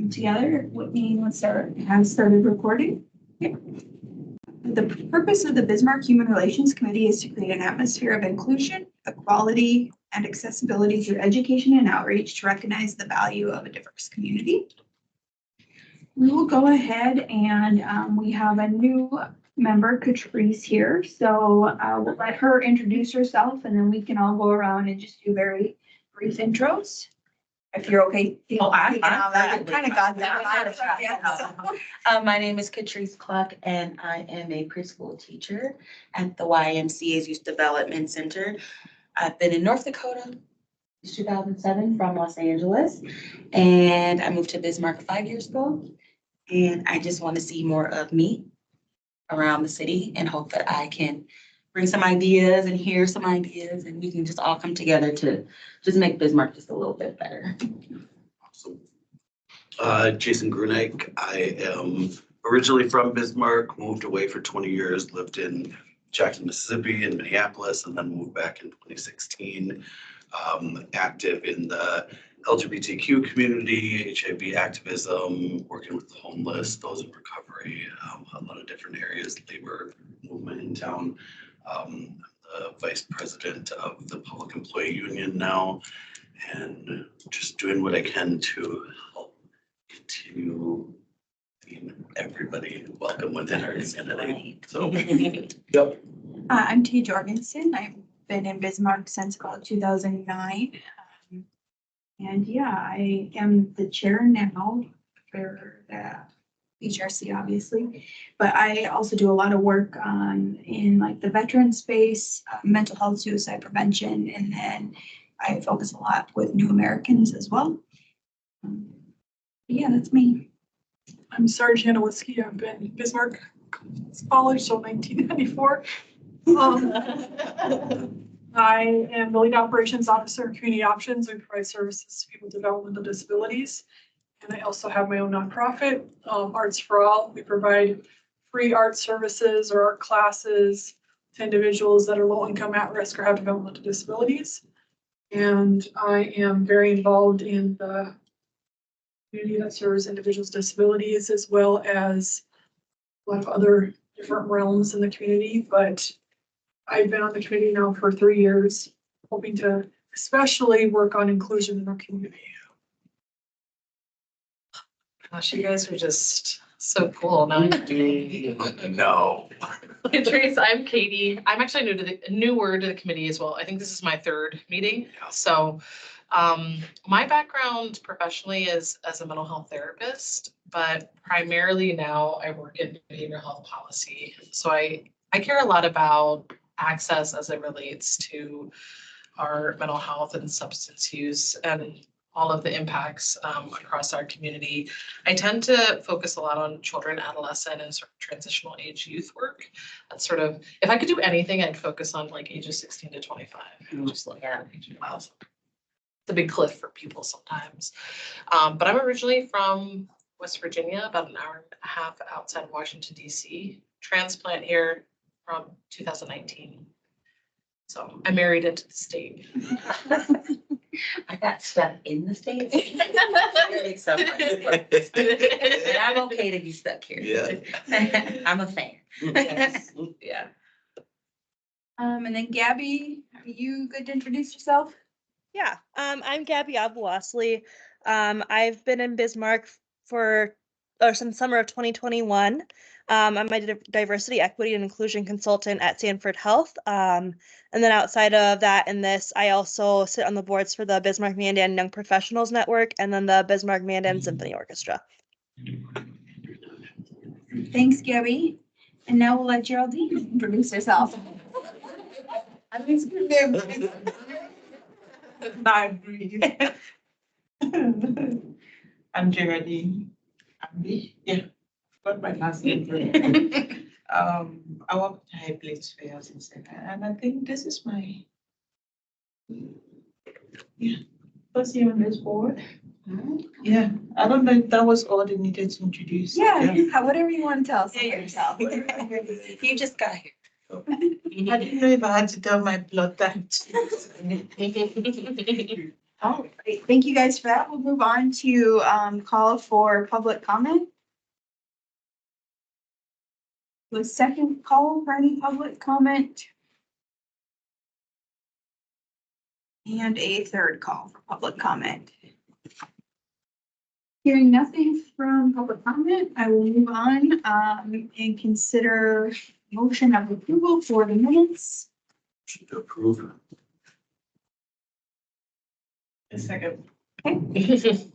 Together, Whitney, has started recording. Yeah. The purpose of the Bismarck Human Relations Committee is to create an atmosphere of inclusion, equality, and accessibility through education and outreach to recognize the value of a diverse community. We will go ahead and we have a new member, Catrice, here. So we'll let her introduce herself and then we can all go around and just do very brief intros. If you're okay. I'm kind of got that. My name is Catrice Cluck and I am a preschool teacher at the YMCA's Youth Development Center. I've been in North Dakota since 2007 from Los Angeles, and I moved to Bismarck 5 years ago. And I just want to see more of me around the city and hope that I can bring some ideas and hear some ideas, and we can just all come together to just make Bismarck just a little bit better. Awesome. Jason Grunek. I am originally from Bismarck, moved away for 20 years, lived in Jackson, Mississippi, and Minneapolis, and then moved back in 2016. Active in the LGBTQ community, HIV activism, working with the homeless, those in recovery, a lot of different areas, labor movement in town. I'm the vice president of the Public Employee Union now, and just doing what I can to help continue being everybody welcome within our community. So, yep. I'm T. Jorgensen. I've been in Bismarck since about 2009. And yeah, I am the chair now for the HRC, obviously, but I also do a lot of work in like the veteran space, mental health, suicide prevention, and then I focus a lot with new Americans as well. Yeah, that's me. I'm Sarge Janowski. I've been in Bismarck College till 1994. I am the lead operations officer in community options. We provide services to people with developmental disabilities. And I also have my own nonprofit, Arts for All. We provide free art services or art classes to individuals that are low income, at risk, or have developmental disabilities. And I am very involved in the community that serves individuals with disabilities, as well as a lot of other different realms in the community. But I've been on the committee now for 3 years, hoping to especially work on inclusion in our community. Gosh, you guys are just so cool. Now I'm No. Trace, I'm Katie. I'm actually newer to the committee as well. I think this is my third meeting. So my background professionally is as a mental health therapist, but primarily now I work in behavioral health policy. So I care a lot about access as it relates to our mental health and substance use and all of the impacts across our community. I tend to focus a lot on children, adolescent, and sort of transitional age youth work. That's sort of, if I could do anything, I'd focus on like ages 16 to 25. Just like, wow, it's a big cliff for people sometimes. But I'm originally from West Virginia, about an hour and a half outside of Washington, D.C. Transplant here from 2019. So I married into the state. I got stuck in the States. And I'm okay to be stuck here. Yeah. I'm a fan. Yes. Yeah. And then Gabby, are you good to introduce yourself? Yeah, I'm Gabby Abouasli. I've been in Bismarck since summer of 2021. I'm a diversity, equity, and inclusion consultant at Sanford Health. And then outside of that, in this, I also sit on the boards for the Bismarck Mandan Young Professionals Network and then the Bismarck Mandan Symphony Orchestra. Thanks, Gabby. And now we'll let Geraldine introduce herself. I'm Geraldine. Yeah, got my last name. I work at High Place Fairs and I think this is my first year on this board. Yeah, I don't know if that was all they needed to introduce. Yeah. Whatever you want to tell us about yourself. You just got here. I didn't know if I had to tell my blood type. All right, thank you guys for that. We'll move on to call for public comment. The second call for any public comment. And a third call for public comment. Hearing nothing from public comment, I will move on and consider motion of approval for the minutes. Motion to approve. A second.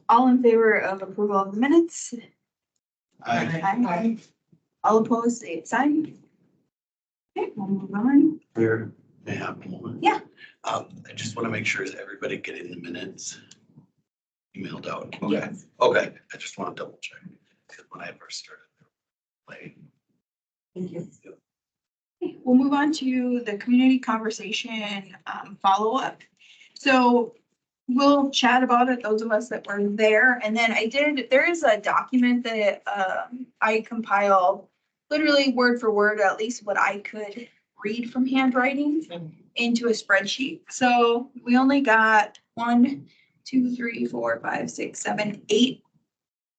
All in favor of approval of the minutes? I, Aye. All opposed, same sign. Okay, we'll move on. Claire, may I have a moment? Yeah. I just want to make sure, is everybody getting the minutes emailed out? Okay, Yes. okay, I just want to double check, because when I first started, like, Thank you. Okay, we'll move on to the community conversation follow-up. So we'll chat about it, those of us that were there. And then there is a document that I compiled literally word for word, at least what I could read from handwriting into a spreadsheet. So we only got 1, 2, 3, 4, 5, 6, 7, 8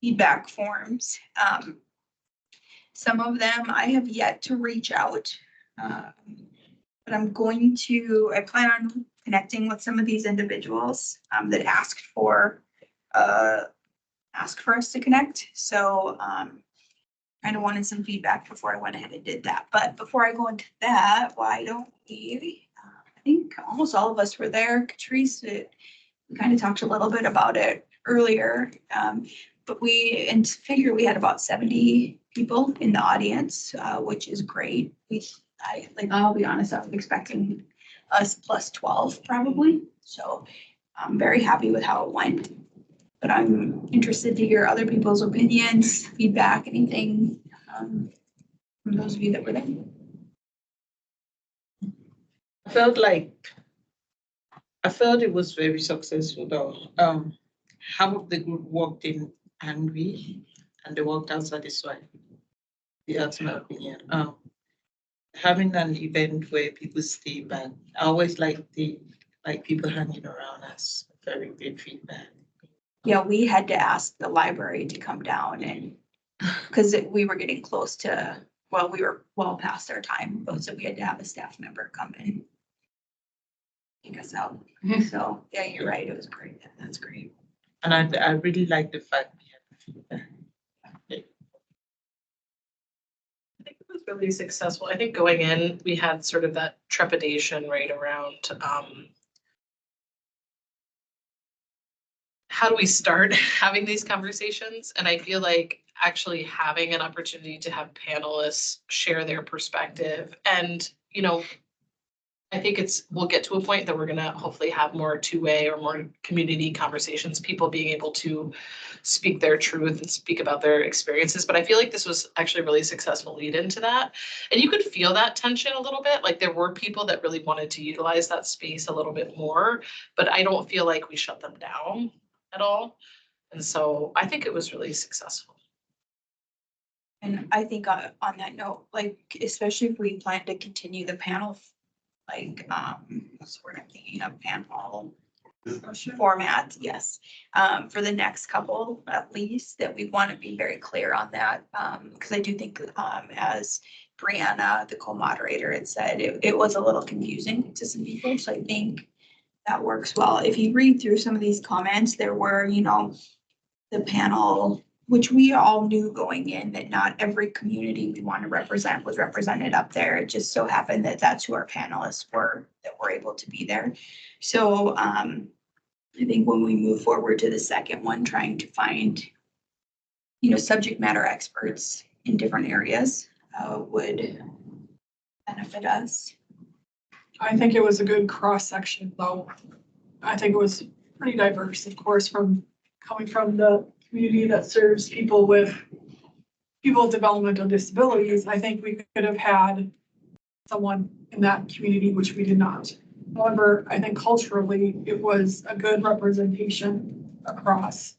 feedback forms. Some of them I have yet to reach out. But I plan on connecting with some of these individuals that asked for us to connect. So kind of wanted some feedback before I went ahead and did that. But before I go into that, why don't we, I think almost all of us were there. Catrice, we kind of talked a little bit about it earlier. But we figure we had about 70 people in the audience, which is great. I'll be honest, I was expecting us plus 12 probably. So I'm very happy with how it went. But I'm interested to hear other people's opinions, feedback, anything from those of you that were there. I felt it was very successful though. Half of the group walked in angry and they walked out satisfied. That's my opinion. Having an event where people stay back, I always like people hanging around us. Very good feedback. Yeah, we had to ask the library to come down and, because we were getting close to, we were well past our time, so we had to have a staff member come in. Take us out. So, yeah, you're right, it was great, that's great. And I really like the fact we had the feedback. I think it was really successful. I think going in, we had sort of that trepidation right around how do we start having these conversations? And I feel like actually having an opportunity to have panelists share their perspective and, I think we'll get to a point that we're gonna hopefully have more two-way or more community conversations, people being able to speak their truth and speak about their experiences. But I feel like this was actually a really successful lead into that. And you could feel that tension a little bit, like there were people that really wanted to utilize that space a little bit more, but I don't feel like we shut them down at all. And so I think it was really successful. And I think on that note, especially if we plan to continue the panel, what's the word I'm thinking of, panel format, yes. For the next couple, at least, that we want to be very clear on that. Because I do think, as Brianna, the co-moderator, had said, it was a little confusing to some people. So I think that works well. If you read through some of these comments, there were, the panel, which we all knew going in that not every community we want to represent was represented up there. It just so happened that that's who our panelists were that were able to be there. So I think when we move forward to the second one, trying to find, subject matter experts in different areas would benefit us. I think it was a good cross-section though. I think it was pretty diverse, of course, coming from the community that serves people with developmental disabilities. I think we could have had someone in that community, which we did not. However, I think culturally, it was a good representation across.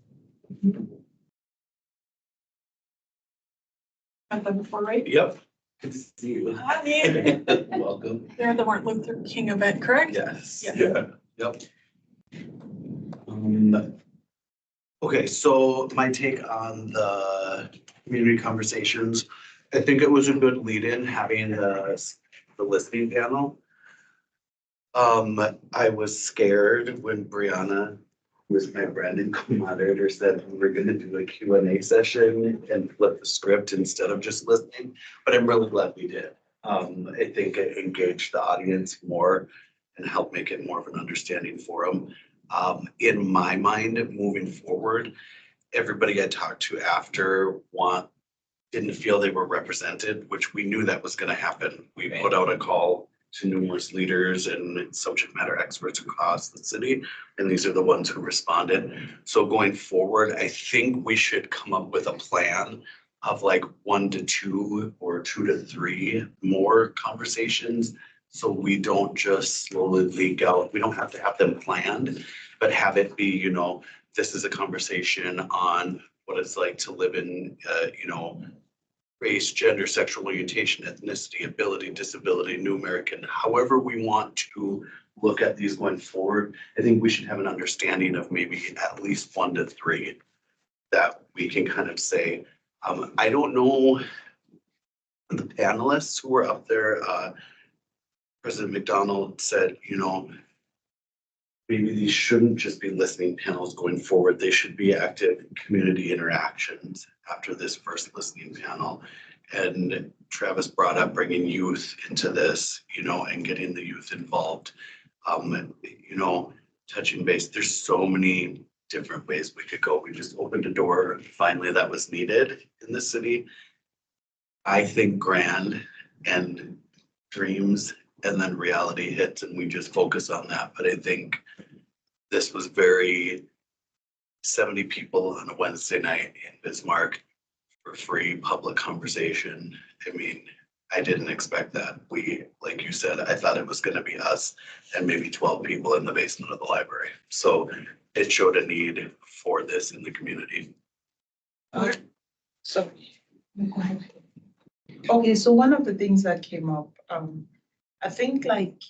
Met them before, right? Yep. Good to see you. Hi. Welcome. They're the Martin Luther King event, correct? Yes. Yeah. Yeah. Yep. Okay, so my take on the community conversations, I think it was a good lead-in having the listening panel. I was scared when Brianna, who was my Brandon co-moderator, said we were gonna do a Q&A session and flip the script instead of just listening, but I'm really glad we did. I think it engaged the audience more and helped make it more of an understanding forum. In my mind, moving forward, everybody I talked to after didn't feel they were represented, which we knew that was gonna happen. We put out a call to numerous leaders and subject matter experts across the city, and these are the ones who responded. So going forward, I think we should come up with a plan of like 1 to 2 or 2 to 3 more conversations. So we don't just slowly leak out, we don't have to have them planned, but have it be, you know, this is a conversation on what it's like to live in, you know, race, gender, sexual orientation, ethnicity, ability, disability, New American, however we want to look at these going forward. I think we should have an understanding of maybe at least 1 to 3 that we can kind of say, I don't know the panelists who were up there. President McDonald said, you know, maybe these shouldn't just be listening panels going forward. They should be active community interactions after this first listening panel. And Travis brought up bringing youth into this, you know, and getting the youth involved. You know, touching base, there's so many different ways we could go. We just opened a door finally that was needed in the city. I think grand and dreams and then reality hits and we just focus on that. But I think this was very 70 people on a Wednesday night in Bismarck for free public conversation. I mean, I didn't expect that. Like you said, I thought it was going to be us and maybe 12 people in the basement of the library. So it showed a need for this in the community. Sorry. Go ahead. Okay, so one of the things that came up, I think like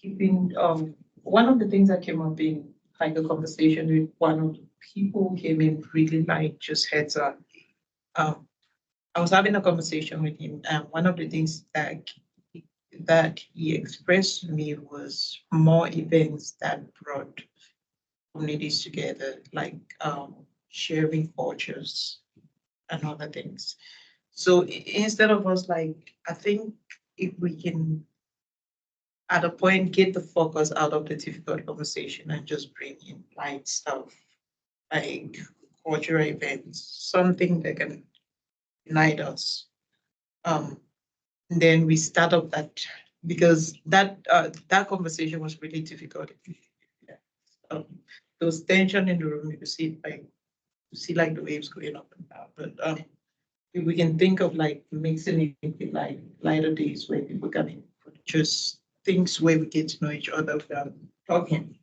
one of the things that came up in like a conversation with one of the people who came in really like just heads up. I was having a conversation with him, and one of the things that he expressed to me was more events that brought communities together, like sharing cultures and other things. So instead of us like, I think if we can at a point get the focus out of the difficult conversation and just bring in light stuff like cultural events, something that can unite us. Then we start up that, because that conversation was really difficult. There was tension in the room. You see like the waves going up and down. But if we can think of like mixing it with like lighter days where people come in, just things where we get to know each other without talking.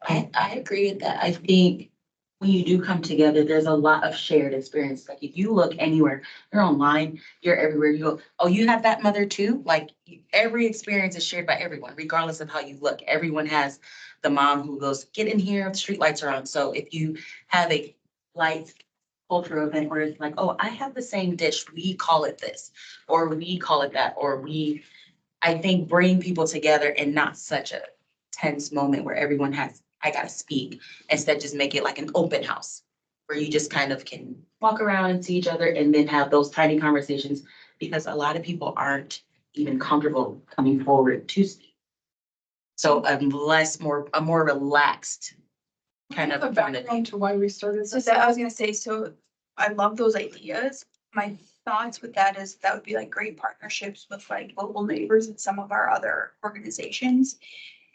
I agree with that. I think when you do come together, there's a lot of shared experience. Like if you look anywhere, you're online, you're everywhere, you go, oh, you have that mother too? Like every experience is shared by everyone, regardless of how you look. Everyone has the mom who goes, get in here, the street lights are on. So if you have a light cultural event where it's like, oh, I have the same dish, we call it this, or we call it that, or I think bring people together and not such a tense moment where everyone has, I gotta speak, instead just make it like an open house where you just kind of can walk around and see each other and then have those tiny conversations, because a lot of people aren't even comfortable coming forward to speak. So a more relaxed kind of The background to why we started So this. that I was gonna say, so I love those ideas. My thoughts with that is that would be like great partnerships with like local neighbors and some of our other organizations.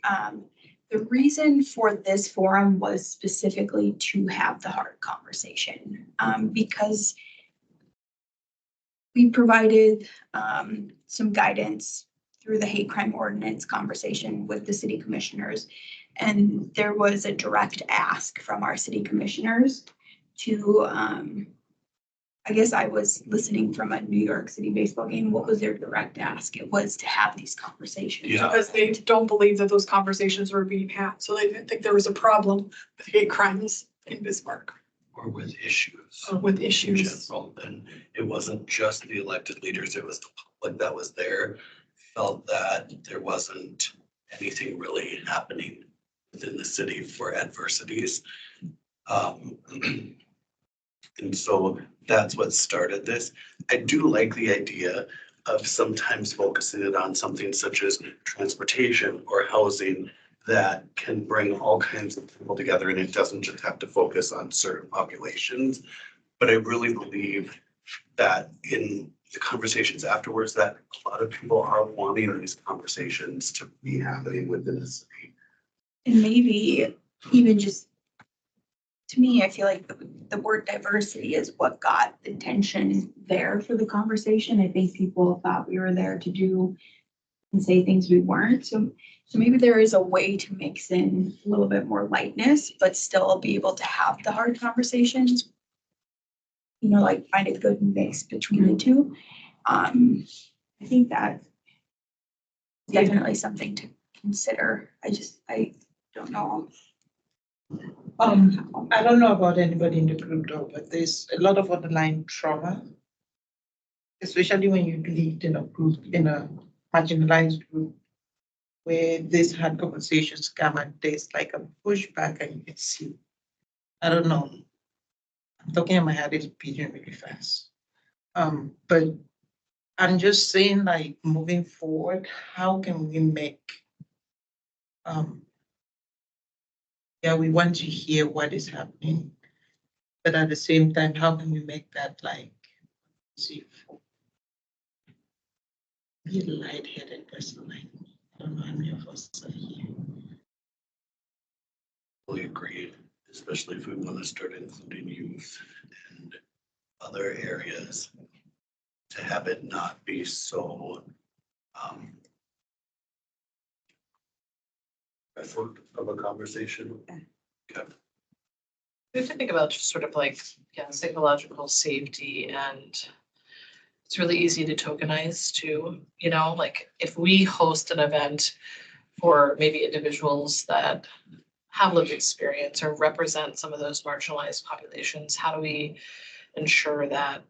The reason for this forum was specifically to have the hard conversation, because we provided some guidance through the hate crime ordinance conversation with the city commissioners. And there was a direct ask from our city commissioners to I guess I was listening from a New York City baseball game. What was their direct ask? It was to have these conversations. Yeah. Because they don't believe that those conversations were being had, so they didn't think there was a problem with hate crimes in Bismarck Or with issues. or with In issues. general, and it wasn't just the elected leaders, it was the public that was there, felt that there wasn't anything really happening within the city for adversities. Um, And so that's what started this. I do like the idea of sometimes focusing it on something such as transportation or housing that can bring all kinds of people together, and it doesn't just have to focus on certain populations. But I really believe that in the conversations afterwards, that a lot of people are wanting these conversations to be happening within the city. And maybe even just, to me, I feel like the word diversity is what got the tension there for the conversation. I think people thought we were there to do and say things we weren't. So maybe there is a way to mix in a little bit more lightness, but still be able to have the hard conversations. You know, like find a good mix between the two. I think that definitely something to consider. I don't know. I don't know about anybody in the group though, but there's a lot of underlying trauma, especially when you lived in a group, in a marginalized group, where this hard conversations come and there's like a pushback and you can see. I don't know. I'm talking in my head is beating really fast. But I'm just saying, like, moving forward, how can we make yeah, we want to hear what is happening, but at the same time, how can we make that like, see, be a lightheaded person like me? I don't know how many of us are here. Fully agree, especially if we want to start including youth and other areas, to have it not be so effort of a conversation. Okay. We have to think about just sort of like, yeah, psychological safety, and it's really easy to tokenize too, you know, like if we host an event for maybe individuals that have lived experience or represent some of those marginalized populations, how do we ensure that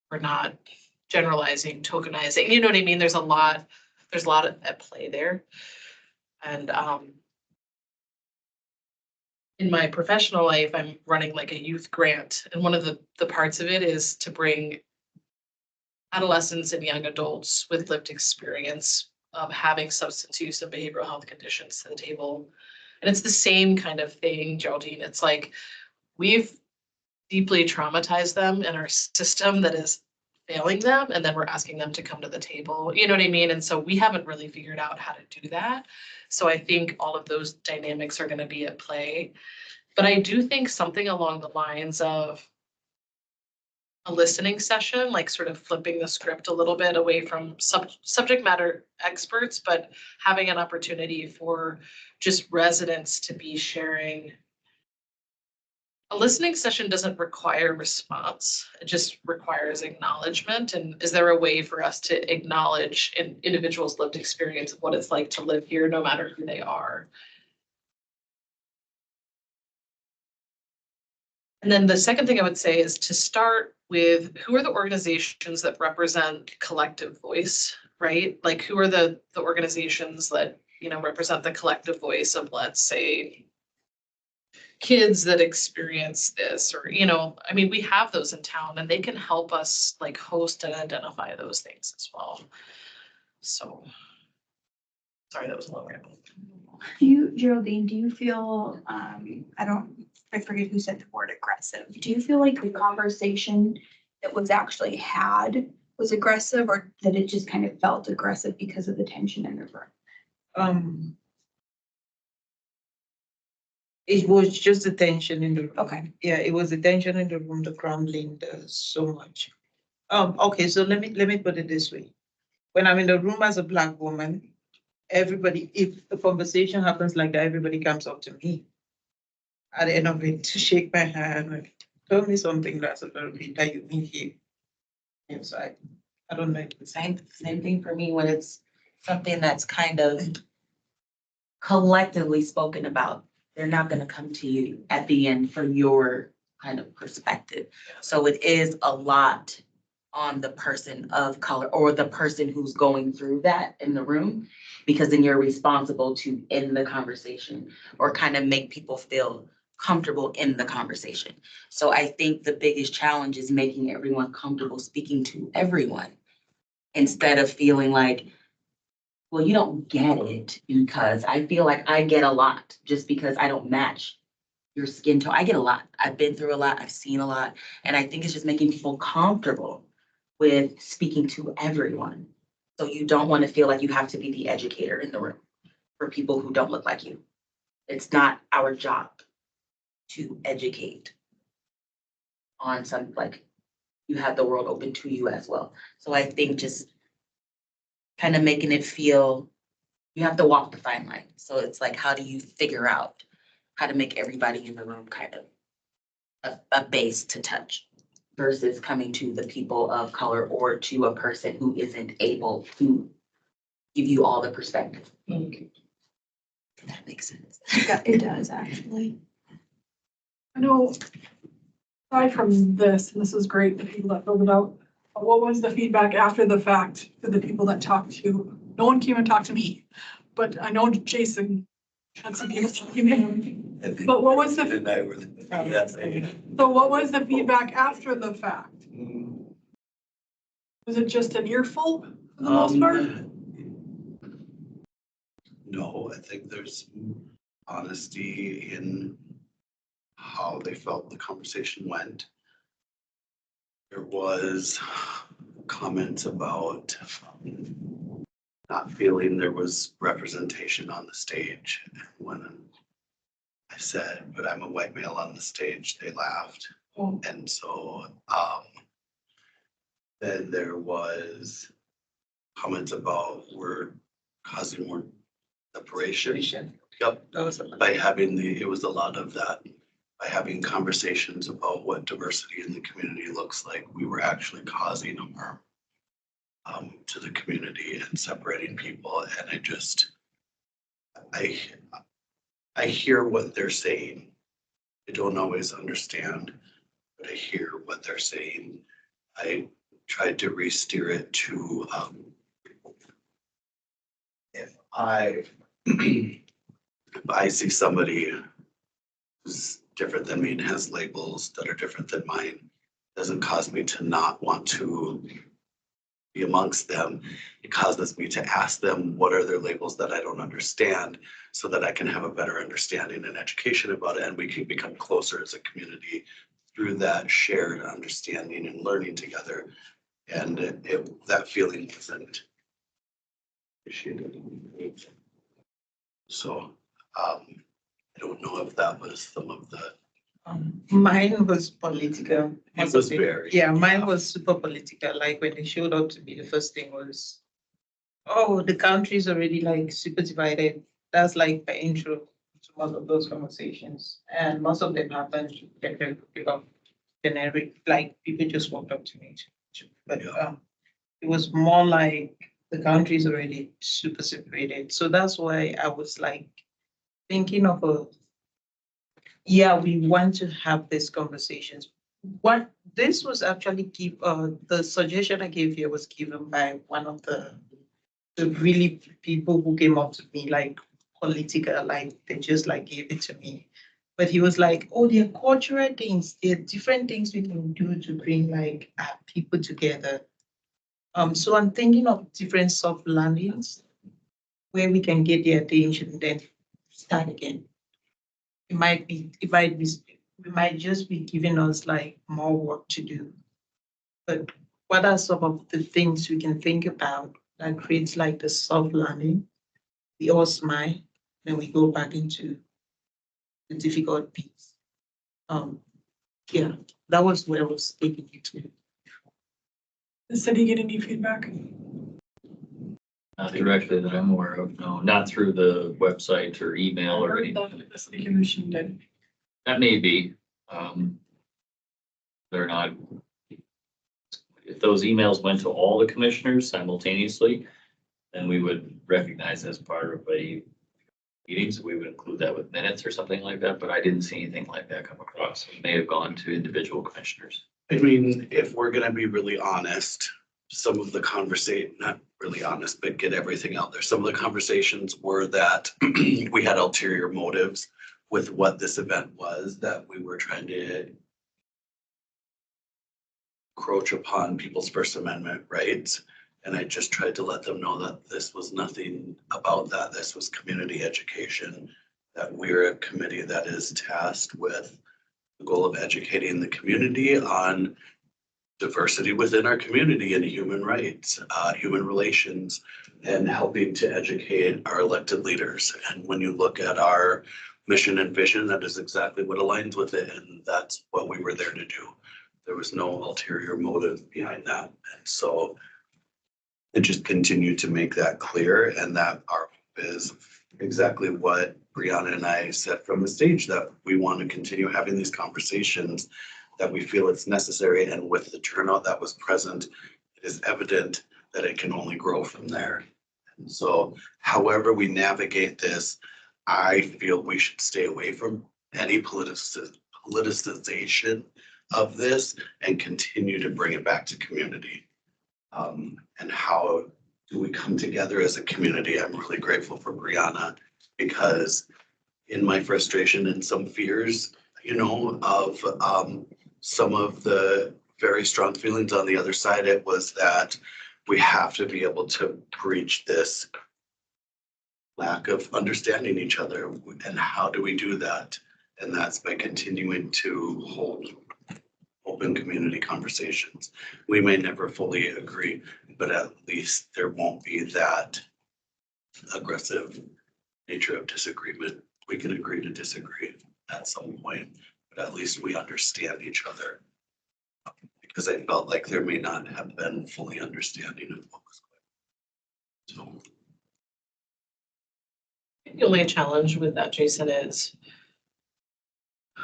we're not generalizing, tokenizing, you know what I mean? There's a lot at play there. And in my professional life, I'm running like a youth grant. And one of the parts of it is to bring adolescents and young adults with lived experience of having substance use and behavioral health conditions to the table. And it's the same kind of thing, Geraldine. It's like we've deeply traumatized them in our system that is failing them, and then we're asking them to come to the table. You know what I mean? And so we haven't really figured out how to do that. So I think all of those dynamics are going to be at play. But I do think something along the lines of a listening session, like sort of flipping the script a little bit away from subject matter experts, but having an opportunity for just residents to be sharing. A listening session doesn't require response. It just requires acknowledgement. And is there a way for us to acknowledge an individual's lived experience of what it's like to live here, no matter who they are? And then the second thing I would say is to start with who are the organizations that represent collective voice, right? Like who are the organizations that, you know, represent the collective voice of, let's say, kids that experience this, or, you know, I mean, we have those in town and they can help us like host and identify those things as well. So, sorry, that was a long ramble. Geraldine, do you feel, I forget who said the word aggressive. Do you feel like the conversation that was actually had was aggressive, or that it just kind of felt aggressive because of the tension in the room? It was just the tension in the room. Okay. Yeah, it was the tension in the room, the grumbling, there's so much. Okay, so let me put it this way. When I'm in the room as a Black woman, everybody, if a conversation happens like that, everybody comes up to me at the end of it to shake my hand. told me something that's a little bit that you need here. Yes, I don't know. If it's Same thing for me when it's something that's kind of collectively spoken about. They're not gonna come to you at the end for your kind of perspective. So it is a lot on the person of color or the person who's going through that in the room. Because then you're responsible to end the conversation or kind of make people feel comfortable in the conversation. So I think the biggest challenge is making everyone comfortable speaking to everyone instead of feeling like, well, you don't get it, because I feel like I get a lot just because I don't match your skin tone. I get a lot. I've been through a lot. I've seen a lot. And I think it's just making people comfortable with speaking to everyone. So you don't want to feel like you have to be the educator in the room for people who don't look like you. It's not our job to educate on some, like, you have the world open to you as well. So I think just kind of making it feel, you have to walk the fine line. So it's like, how do you figure out how to make everybody in the room kind of a base to touch versus coming to the people of color or to a person who isn't able to give you all the perspective. If that makes sense. Yeah, it does, actually. I know, aside from this, and this is great, the people that filled it out, but what was the feedback after the fact for the people that talked to? No one came and talked to me, but I know Jason had some people talking to him. But what was the, And I were, so what was the feedback after the fact? Was it just an earful for the most part? No, I think there's honesty in how they felt the conversation went. There was comments about not feeling there was representation on the stage. When I said, but I'm a white male on the stage, they laughed. Oh. And so then there was comments about we're causing more separation. Yep, That was a lot. by having it was a lot of that. By having conversations about what diversity in the community looks like, we were actually causing harm to the community and separating people. And I hear what they're saying. I don't always understand, but I hear what they're saying. I tried to re-steer it to if I see somebody who's different than me and has labels that are different than mine, doesn't cause me to not want to be amongst them. It causes me to ask them what are their labels that I don't understand, so that I can have a better understanding and education about it, and we can become closer as a community through that shared understanding and learning together. And that feeling wasn't appreciated. So I don't know if that was some of the. Mine was political. It was very. Yeah, mine was super political. Like when they showed up to me, the first thing was, oh, the country's already like super divided. That's like my intro to most of those conversations. And most of them happened generic, like people just walked up to me. But it was more like the country's already super separated. So that's why I was like thinking of we want to have these conversations. What this was actually the suggestion I gave here was given by one of the really people who came up to me, like political, like they just like gave it to me. But he was like, oh, there are cultural things, there are different things we can do to bring like people together. So I'm thinking of different soft landings where we can get their attention and then start again. We might just be giving us like more work to do. But what are some of the things we can think about that creates like the soft landing? We all smile, then we go back into the difficult piece. That was where I was taking you to. Did City get any feedback? Not directly that I'm aware of, no, not through the website or email I or heard anything. that the City Commission did. That may be, they're not. If those emails went to all the commissioners simultaneously, then we would recognize as part of a meeting, so we would include that with minutes or something like that, but I didn't see anything like that come across. It may have gone to individual commissioners. I mean, if we're gonna be really honest, some of the not really honest, but get everything out there. Some of the conversations were that we had ulterior motives with what this event was, that we were trying to encroach upon people's First Amendment rights. And I just tried to let them know that this was nothing about that. This was community education, that we're a committee that is tasked with the goal of educating the community on diversity within our community and human rights, human relations, and helping to educate our elected leaders. And when you look at our mission and vision, that is exactly what aligns with it. And that's what we were there to do. There was no ulterior motive behind that. And so it just continued to make that clear, and that our hope is exactly what Brianna and I said from the stage, that we want to continue having these conversations, that we feel it's necessary, and with the turnout that was present, it is evident that it can only grow from there. And so however we navigate this, I feel we should stay away from any politicization of this and continue to bring it back to community. And how do we come together as a community? I'm really grateful for Brianna, because in my frustration and some fears, of some of the very strong feelings on the other side, it was that we have to be able to breach this lack of understanding each other. And how do we do that? And that's by continuing to hold open community conversations. We may never fully agree, but at least there won't be that aggressive nature of disagreement. We can agree to disagree at some point, but at least we understand each other. Because I felt like there may not have been fully understanding of what was going on. So The only challenge with that, Jason, is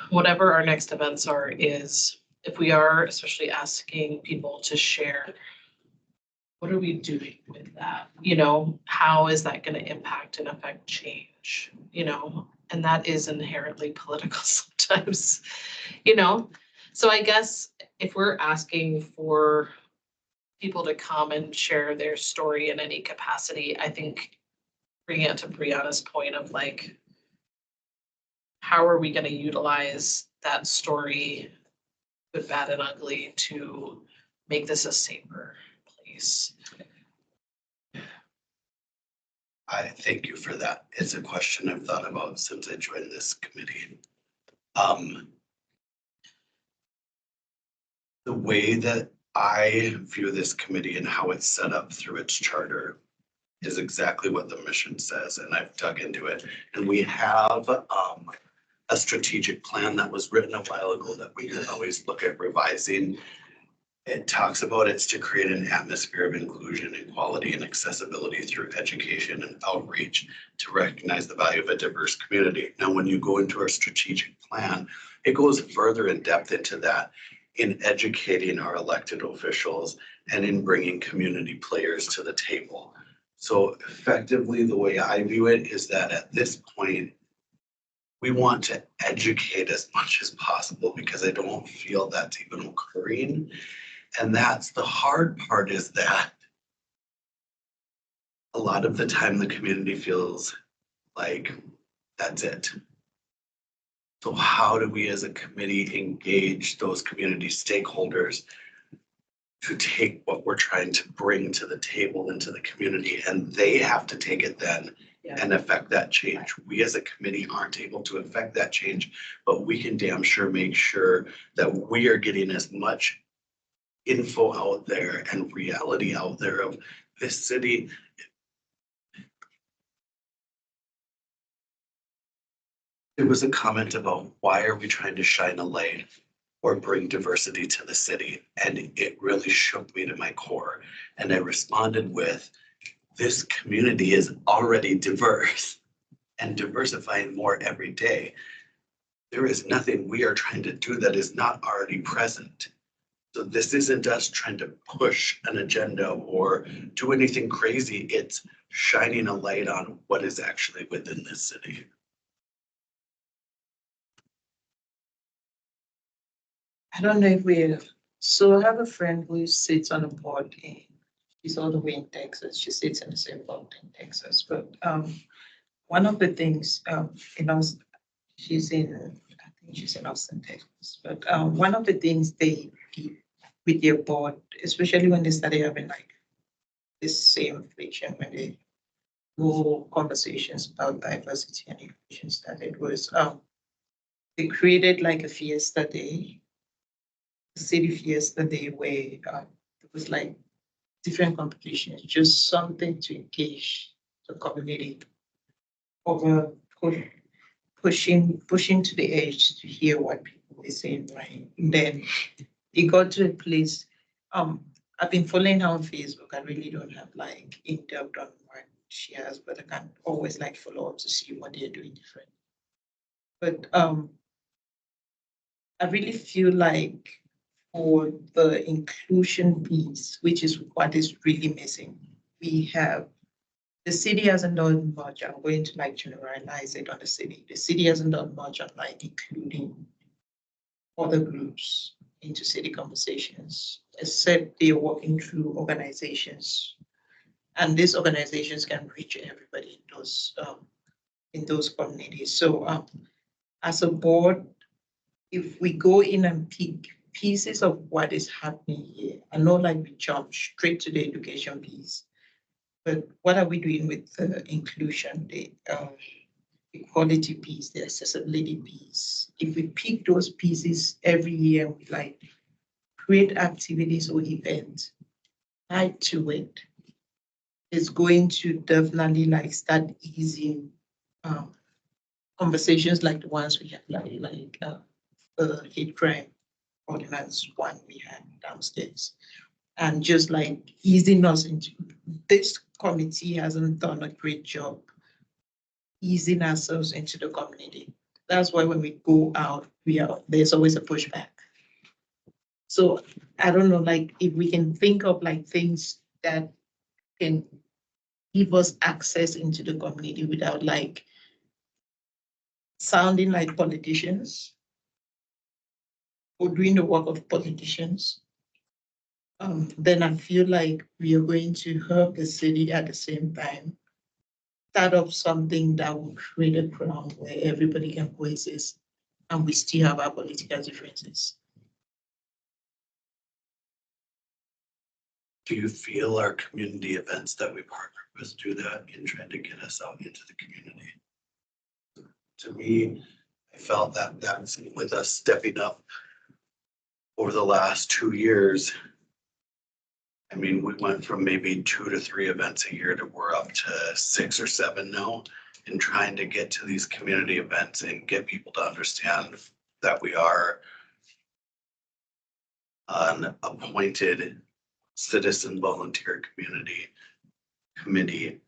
whatever our next events are, is if we are especially asking people to share, what are we doing with that? How is that going to impact and affect change? And that is inherently political sometimes, So I guess if we're asking for people to come and share their story in any capacity, I think bringing it to Brianna's point of like, how are we going to utilize that story, good, bad, and ugly, to make this a safer place? I thank you for that. It's a question I've thought about since I joined this committee. The way that I view this committee and how it's set up through its charter is exactly what the mission says, and I've dug into it. And we have a strategic plan that was written a while ago that we can always look at revising. It talks about it's to create an atmosphere of inclusion, equality, and accessibility through education and outreach to recognize the value of a diverse community. Now, when you go into our strategic plan, it goes further in depth into that, in educating our elected officials and in bringing community players to the table. So effectively, the way I view it is that at this point, we want to educate as much as possible, because I don't feel that's even occurring. And that's the hard part, is that a lot of the time the community feels like that's it. So how do we as a committee engage those community stakeholders to take what we're trying to bring to the table into the community, and they have to take it then and affect that change? We as a committee aren't able to affect that change, but we can damn sure make sure that we are getting as much info out there and reality out there of this city. There was a comment about, why are we trying to shine a light or bring diversity to the city? And it really shook me to my core. And I responded with, this community is already diverse and diversifying more every day. there is nothing we are trying to do that is not already present. So this isn't us trying to push an agenda or do anything crazy. It's shining a light on what is actually within this city. I don't know if we, so I have a friend who sits on a board in, she's all the way in Texas. She sits in the same board in Texas, but one of the things, you know, she's in, I think she's in Austin, Texas, but one of the things they did with their board, especially when they started having like this same friction when they go conversations about diversity and inclusion started was they created like a fiesta day, city fiesta day where it was like different competitions, just something to engage the community over pushing to the edge to hear what people were saying, right? And then it got to a place. I've been following her on Facebook. I really don't have like in-depth on what she has, but I can always like follow up to see what they're doing different. But I really feel like for the inclusion piece, which is what is really missing, we have the city hasn't done much. I'm going to like generalize it on the city. The city hasn't done much on like including other groups into city conversations, except they're working through organizations. And these organizations can reach everybody in those communities. So as a board, if we go in and pick pieces of what is happening here, I know like we jump straight to the education piece, but what are we doing with the inclusion, the equality piece, the accessibility piece? If we pick those pieces every year, we like create activities or events tied to it, it's going to definitely like start easing conversations like the ones we have, like the hate crime ordinance one we had downstairs, and just like easing us into this committee hasn't done a great job easing ourselves into the community. That's why when we go out, there's always a pushback. So I don't know, like if we can think of like things that can give us access into the community without like sounding like politicians or doing the work of politicians, then I feel like we are going to help the city at the same time start up something that will create a ground where everybody can coexist and we still have our political differences. Do you feel our community events that we partner with do that in trying to get us out into the community? To me, I felt that that's with us stepping up over the last 2 years. I mean, we went from maybe 2 to 3 events a year to we're up to 6 or 7 now, and trying to get to these community events and get people to understand that we are an appointed citizen volunteer committee.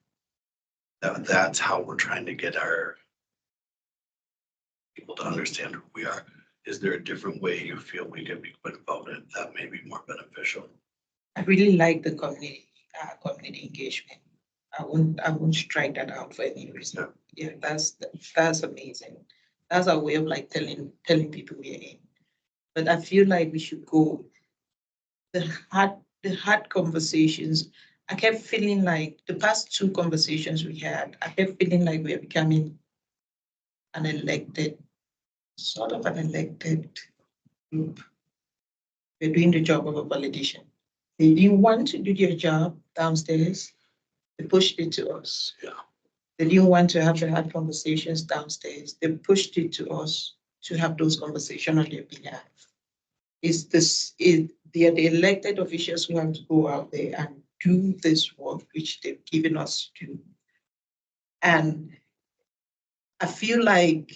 That's how we're trying to get our people to understand who we are. Is there a different way you feel we can be put about it that may be more beneficial? I really like the community engagement. I won't strike that out for any reason. Yeah, that's amazing. That's a way of like telling people we're in. But I feel like we should go the hard conversations. I kept feeling like the past 2 conversations we had, I kept feeling like we're becoming sort of an elected group. We're doing the job of a politician. They didn't want to do their job downstairs. They pushed it to us. Yeah. They didn't want to have the hard conversations downstairs. They pushed it to us to have those conversations on their behalf. They are the elected officials who have to go out there and do this work which they've given us to do. And I feel like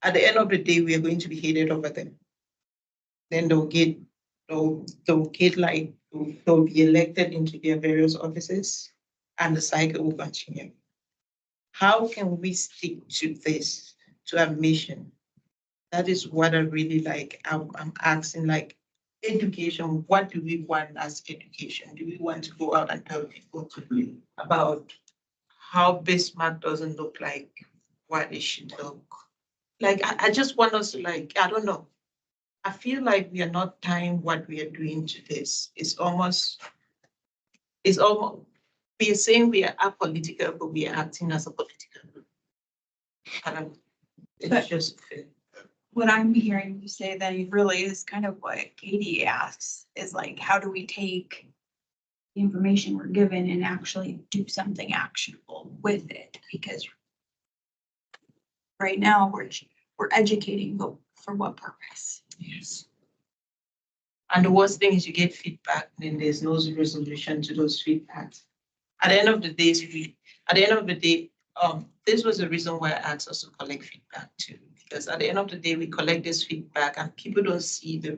at the end of the day, we are going to be hated over them. Then they'll be elected into their various offices and the cycle will continue. How can we stick to this, to our mission, That is what I really like. I'm asking like education, what do we want as education? Do we want to go out and tell people about how Bismarck doesn't look like what it should look? Like, I just want us to like, I don't know. I feel like we are not tying what we are doing to this. It's almost, we are saying we are apolitical, but we are acting as a political group. I don't know. It's But- just. What I'm hearing you say then really is kind of what Katie asks, is like, how do we take the information we're given and actually do something actionable with it? Because right now, we're educating, but for what purpose? Yes. And the worst thing is you get feedback, then there's no resolution to those feedbacks. At the end of the day, this was the reason why I asked us to collect feedback too. Because at the end of the day, we collect this feedback and people don't see the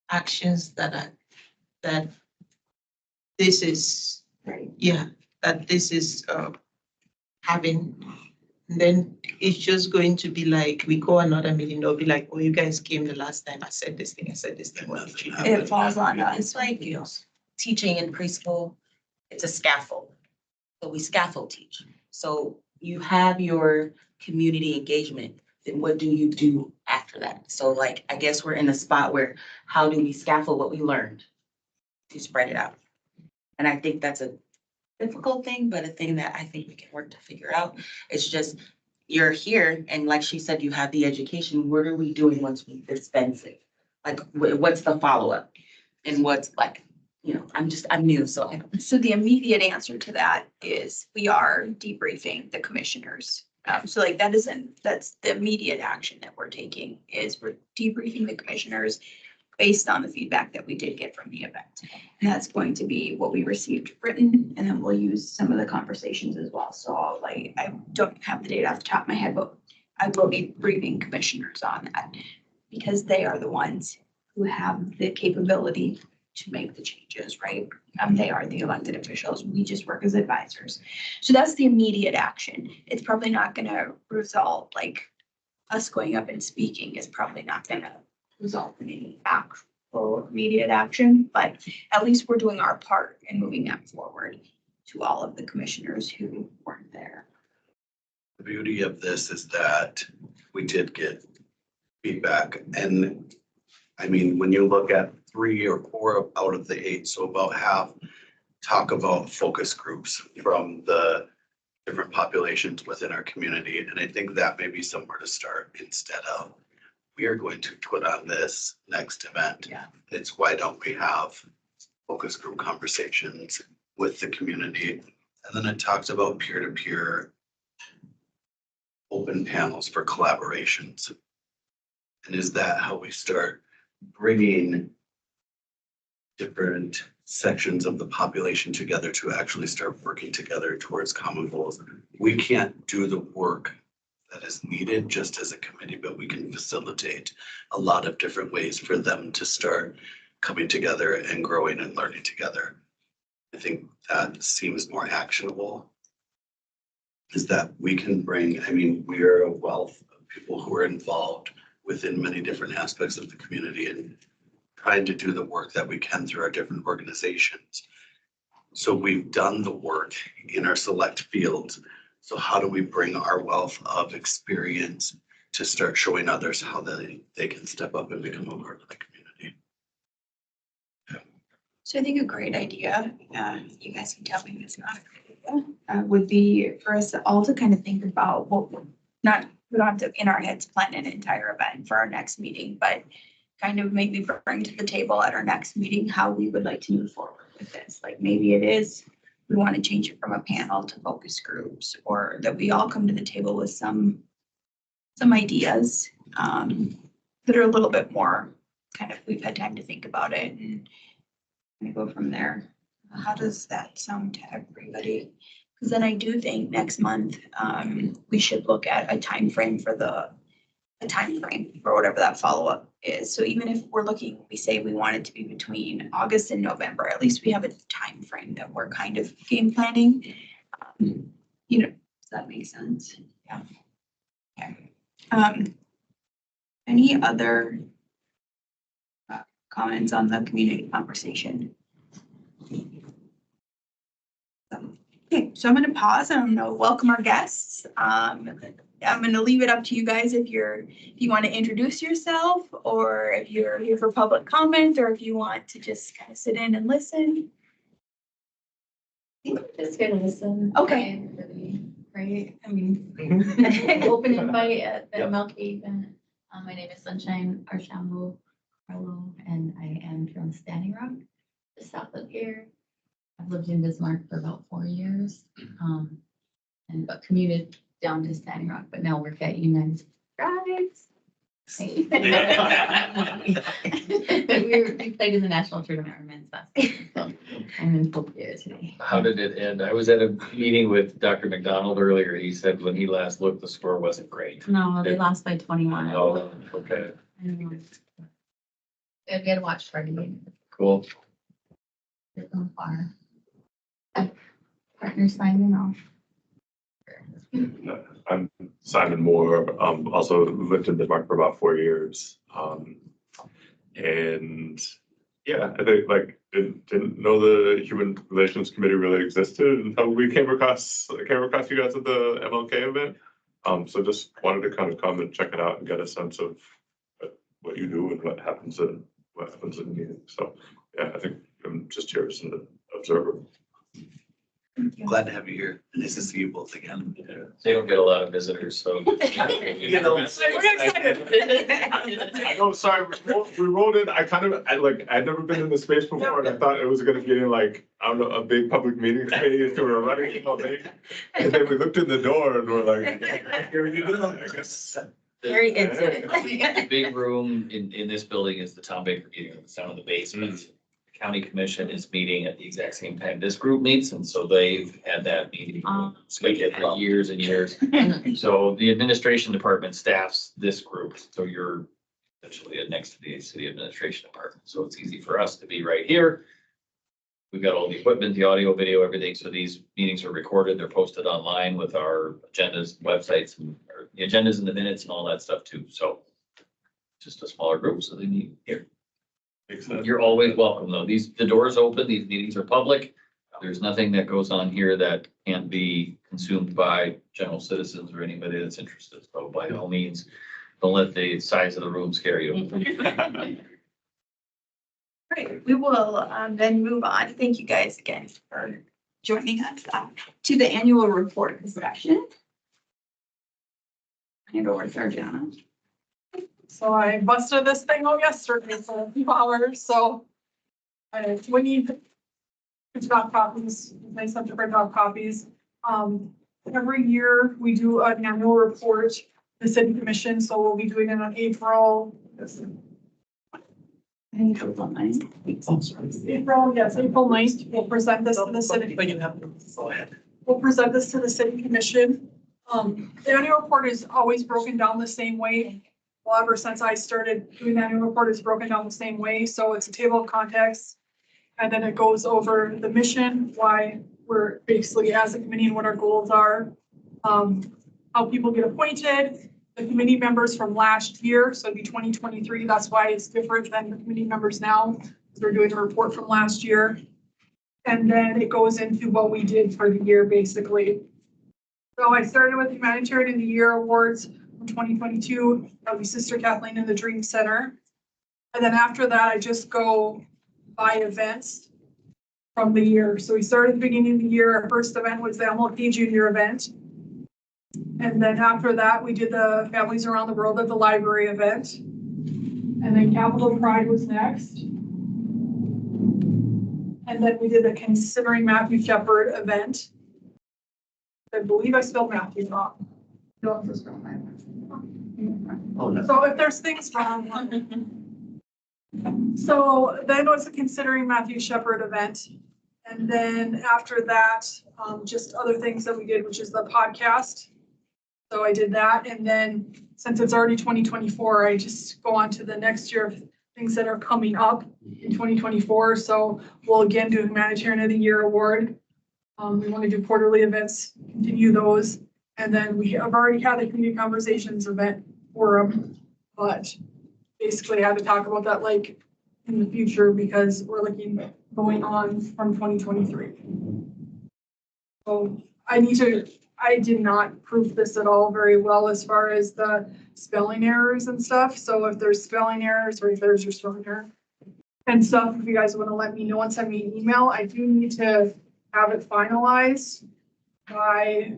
actions that this is, Right. that this is having. And then it's just going to be like, we go another meeting, they'll be like, oh, you guys came the last time, I said this thing, what did you do? It falls on us. It's like, teaching in preschool, it's a scaffold. So we scaffold teach. So you have your community engagement, then what do you do after that? So like, I guess we're in a spot where, how do we scaffold what we learned to spread it out? And I think that's a difficult thing, but a thing that I think we can work to figure out. It's just, you're here, and like she said, you have the education. What are we doing once we dispense it? Like, what's the follow-up? And what's like, I'm new, so I don't. So the immediate answer to that is we are debriefing the commissioners. So like that's the immediate action that we're taking, is we're debriefing the commissioners based on the feedback that we did get from the event. And that's going to be what we received written, and then we'll use some of the conversations as well. So I don't have the date off the top of my head, but I will be briefing commissioners on that, because they are the ones who have the capability to make the changes, right? They are the elected officials. We just work as advisors. So that's the immediate action. It's probably not gonna result, like us going up and speaking is probably not gonna result in any actual immediate action, but at least we're doing our part in moving that forward to all of the commissioners who weren't there. The beauty of this is that we did get feedback, and I mean, when you look at 3 or 4 out of the 8, so about half, talk about focus groups from the different populations within our community. And I think that may be somewhere to start, instead of, we are going to put on this next event. Yeah. It's why don't we have focus group conversations with the community? And then it talks about peer-to-peer open panels for collaborations. And is that how we start bringing different sections of the population together to actually start working together towards common goals? We can't do the work that is needed just as a committee, but we can facilitate a lot of different ways for them to start coming together and growing and learning together. I think that seems more actionable, is that we can bring, I mean, we are a wealth of people who are involved within many different aspects of the community and trying to do the work that we can through our different organizations. So we've done the work in our select fields. So how do we bring our wealth of experience to start showing others how they can step up and become a part of the community? So I think a great idea, you guys can tell me if it's not a great idea, would be for us all to kind of think about what we don't have to in our heads plan an entire event for our next meeting, but kind of maybe bring to the table at our next meeting how we would like to move forward with this. Like maybe it is, we want to change it from a panel to focus groups, or that we all come to the table with some ideas that are a little bit more kind of, we've had time to think about it and go from there. How does that sound to everybody? Because then I do think next month we should look at a time frame for whatever that follow-up is. So even if we're looking, we say we want it to be between August and November, at least we have a time frame that we're kind of game planning. Does that make sense? Yeah. Okay. Any other comments on the community conversation? Okay, so I'm gonna pause and I'm gonna welcome our guests. I'm gonna leave it up to you guys if you want to introduce yourself, or if you're here for public comment, or if you want to just kind of sit in and listen. Just gonna listen. Okay. Really great. I mean, open invite at the MLK event. My name is Sunshine Archambault Carlo, and I am from Standing Rock, just south of here. I've lived in Bismarck for about 4 years, and but commuted down to Standing Rock, but now work at United Strides. We played in the national tournament for men's basketball, so I'm in full gear today. How did it end? I was at a meeting with Dr. McDonald earlier. He said when he last looked, the score wasn't great. No, they lost by 21. Oh, okay, I know. We had a watch party. cool. It's on far. Partner signing off. I'm Simon Moore, also lived in Bismarck for about 4 years. And yeah, I think like didn't know the Human Relations Committee really existed until we came across you guys at the MLK event. So just wanted to kind of come and check it out and get a sense of what you do and what happens in the meeting. So yeah, I think I'm just here as an observer. Glad to have you here. Nice to see you both again. Yeah, they don't get a lot of visitors, so. You know, Oh, sorry, we rolled in, I'd never been in the space before, and I thought it was gonna be like, I don't know, a big public meeting space, we were running all day. And then we looked in the door and we're like, here we go, I guess. Very intimate. The big room in this building is the Tom Baker meeting room. It's down in the basement. The County Commission is meeting at the exact same time this group meets, and so they've had that meeting scheduled for years and years. So the administration department staffs this group, so you're essentially next to the city administration department, so it's easy for us to be right here. We've got all the equipment, the audio, video, everything, so these meetings are recorded, they're posted online with our agendas, websites, and or the agendas and the minutes and all that stuff too, so just a smaller group, so they meet here. Makes sense. You're always welcome, though. The doors open, these meetings are public. There's nothing that goes on here that can't be consumed by general citizens or anybody that's interested. So by all means, don't let the size of the room scare you. Great, we will then move on. Thank you guys again for joining us to the annual report discussion. Hand over to Sarjana. So I busted this thing out yesterday for a few hours, so we need drop copies, nice to print off copies. Every year we do an annual report, the city commission, so we'll be doing it on April. April 9th. April 9th, we'll present this to the city. But you have, go ahead. We'll present this to the city commission. The annual report is always broken down the same way. Well, ever since I started doing the annual report, it's broken down the same way. So it's a table of contents. And then it goes over the mission, why we're basically as a committee and what our goals are. How people get appointed, the committee members from last year. So it'd be 2023. That's why it's different than the committee members now, because we're doing a report from last year. And then it goes into what we did for the year, basically. So I started with Humanitarian of the Year awards from 2022. That would be Sister Kathleen in the Dream Center. And then after that, I just go by events from the year. So we started at the beginning of the year. Our first event was the MLK Junior event. And then after that, we did the Families Around the World at the Library event. And then Capital Pride was next. And then we did the Considering Matthew Shepard event. I believe I spelled Matthew wrong. Don't just spell my name. Oh, no. So if there's things wrong. So then was the Considering Matthew Shepard event. And then after that, just other things that we did, which is the podcast. So I did that. And then since it's already 2024, I just go on to the next year of things that are coming up in 2024. So we'll again do Humanitarian of the Year award. We want to do quarterly events, continue those. And then we have already had the community conversations event forum But basically I had to talk about that like in the future because we're looking going on from 2023. So I did not proof this at all very well as far as the spelling errors and stuff. So if there's spelling errors, or if there's your spelling error and stuff, if you guys want to let me know and send me an email, I do need to have it finalized by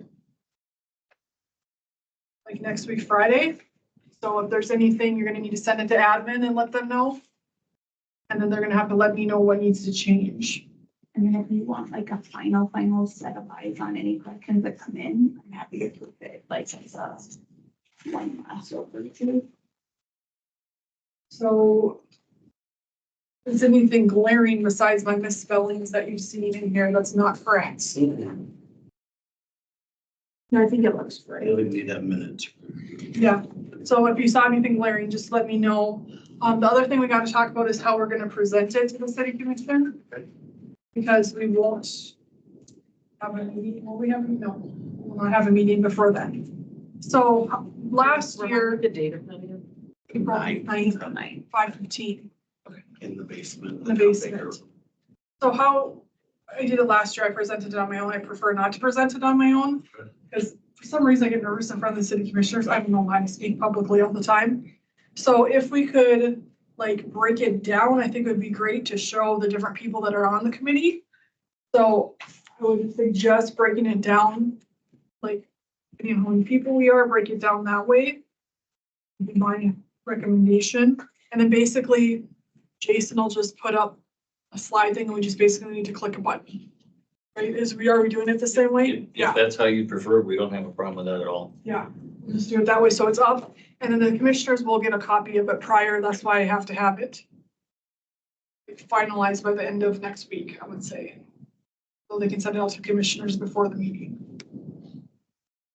like next week, Friday. So if there's anything, you're gonna need to send it to admin and let them know. And then they're gonna have to let me know what needs to change. And then if you want like a final set of eyes on any questions that come in, I'm happy to proof it, like as a one last overview. So is anything glaring besides my misspellings that you've seen in here that's not correct? No, I think it looks I great. really need a minute. Yeah, so if you saw anything glaring, just let me know. The other thing we gotta talk about is how we're gonna present it to the city commission. Okay. Because we won't have a meeting, well, we'll not have a meeting before then. So last year, The date of that again? April Ninth. 9th, 5:15. In the basement. In the basement. So how I did it last year, I presented it on my own. I prefer not to present it on my own. Because for some reason I get nervous in front of the city commissioners. I don't know why I speak publicly all the time. So if we could like break it down, I think it would be great to show the different people that are on the committee. So I would suggest breaking it down, like, depending on how many people we are, break it down that way. Would be my recommendation. And then basically Jason will just put up a slide thing and we just basically need to click a button. Right, are we doing it the same way? If that's how you prefer, we don't have a problem with that at all. Yeah, we'll just do it that way. So it's up and then the commissioners will get a copy of it prior. That's why I have to have it finalized by the end of next week, I would say. So they can send it out to commissioners before the meeting.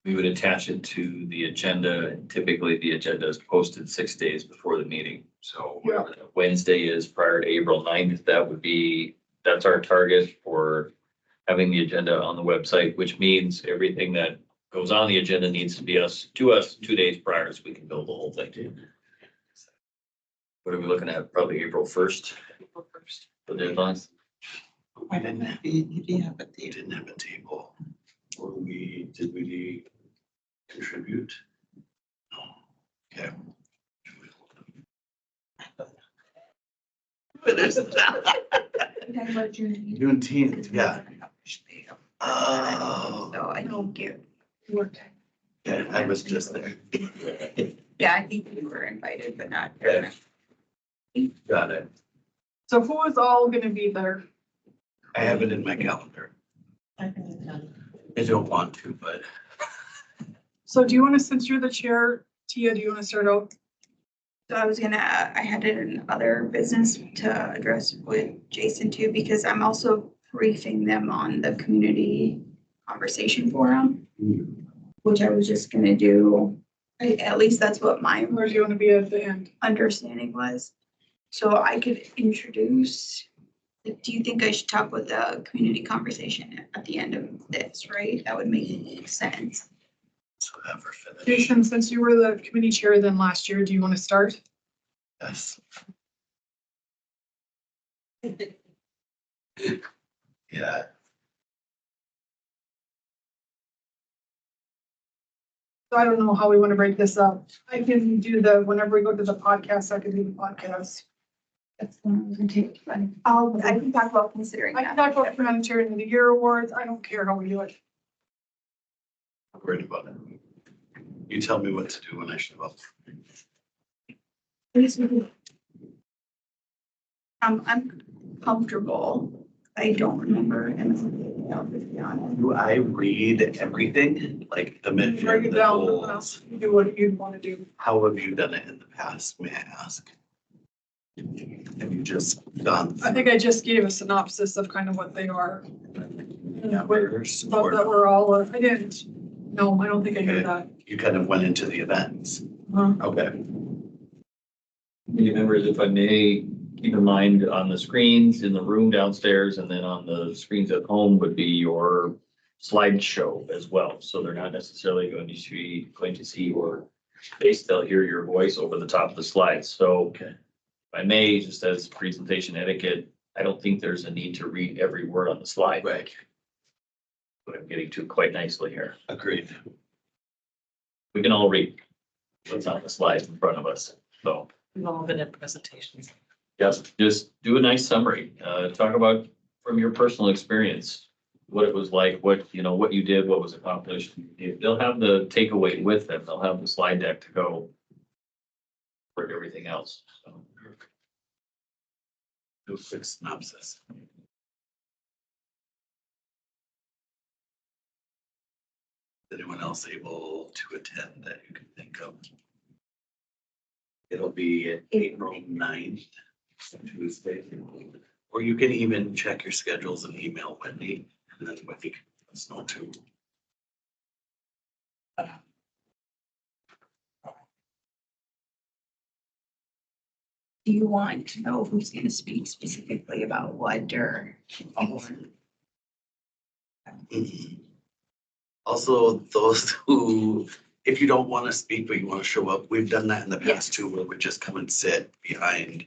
We would attach it to the agenda. Typically, the agenda is posted 6 days before the meeting. So whatever that Wednesday is prior to April 9th, that's our target for having the agenda on the website, which means everything that goes on the agenda needs to be to us 2 days prior so we can build the whole thing. What are we looking at? Probably April 1st. April 1st. The deadlines. We didn't have, You didn't have a we date. didn't have a table. Or did we contribute? No. Okay. But there's Juneteenth, yeah. Oh. So I don't get, Yeah, I was just there. yeah, I think we were invited, but not. Okay. Got it. So who is all gonna be there? I have it in my calendar. I don't want to, but So do you want to, since you're the chair, Tia, do you want to start out? So I had another business to address with Jason too, because I'm also briefing them on the community conversation forum, which I was just gonna do. At least that's what my Or do you want to be at the end? understanding was. So I could introduce, do you think I should talk with the community conversation at the end of this, right? That would make sense. so ever finish. Jason, since you were the committee chair then last year, do you want to start? Yes. Yeah, So I don't know how we want to break this up. I can do whenever we go to the podcast, I can do the podcast. That's the one I was gonna take, but I can talk about considering I that. can talk about humanitarian of the year awards. I don't care how we do it. I'm worried about it. You tell me what to do when I show up. I'm comfortable. I don't remember anything else, to be honest. Do I read everything, like the Break mission, it the down, goals? do what you'd want to do. How have you done it in the past, may I ask? Have you just gone? I think I just gave a synopsis of kind of what they are. Numbers, But or that we're all, I didn't. No, I don't think I Okay. did that. you kind of went into the events? Uh, Okay. Committee members, if I may, keep in mind on the screens in the room downstairs and then on the screens at home would be your slideshow as well. So they're not necessarily going to see your space, they'll hear your voice over the top of the slides. So if I may, just as presentation etiquette, I don't think there's a need to read every word on the slide. Right, But I'm getting to quite nicely here. agreed. We can all read what's on the slides in front of us. So, We've all been in presentations. yes, just do a nice summary. Talk about from your personal experience, what it was like, what you did, what was accomplished. They'll have the takeaway with them. They'll have the slide deck to go for everything else. So, Do a quick synopsis. Anyone else able to attend that you can think of? It'll be April 9th, Tuesday. Or you can even check your schedules and email Wendy, and then Wendy can let us know too. Do you want to know who's gonna speak specifically about what or? Mhm. Also, those who, if you don't want to speak, but you want to show up, we've done that in the past too, where we just come and sit behind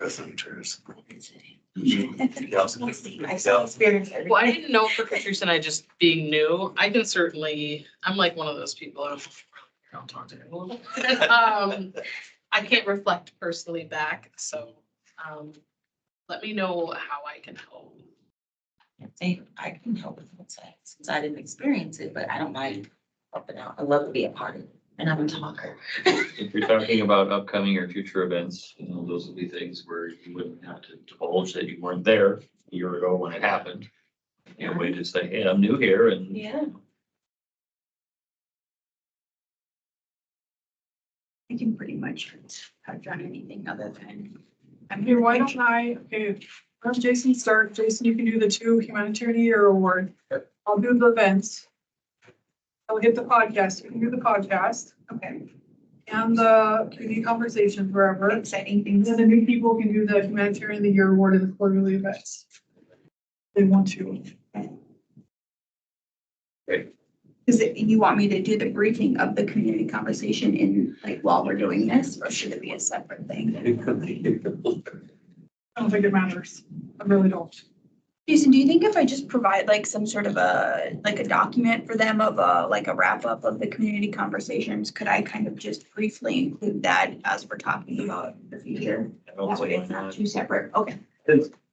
presenters. I still experience everything. Well, I didn't know for Patricia and I just being new, I can certainly, I'm like one of those people, I'll talk to him. I can't reflect personally back, so, let me know how I can help. I can help with what's that, since I didn't experience it, but I don't mind helping out. I love to be a part of it, and I'm a talker. if you're talking about upcoming or future events, those will be things where you wouldn't have to divulge that you weren't there a year ago when it happened. You know, way to say, hey, I'm new here and Yeah. I can pretty much touch on anything other than. Okay, why don't let Jason start. Jason, you can do the 2 humanitarian year award. I'll do the events. I'll hit the podcast. You can do the podcast Okay, and the community conversations wherever. exciting And things. then the new people can do the humanitarian of the year award and the quarterly events. They want to. Is it, you want me to do the briefing of the community conversation in, like, while we're doing this, or should it be a separate thing? I don't think it matters. I really don't. Jason, do you think if I just provide like some sort of a document for them of like a wrap up of the community conversations, could I kind of just briefly include that as we're talking about the future? That way it's not too separate. Okay.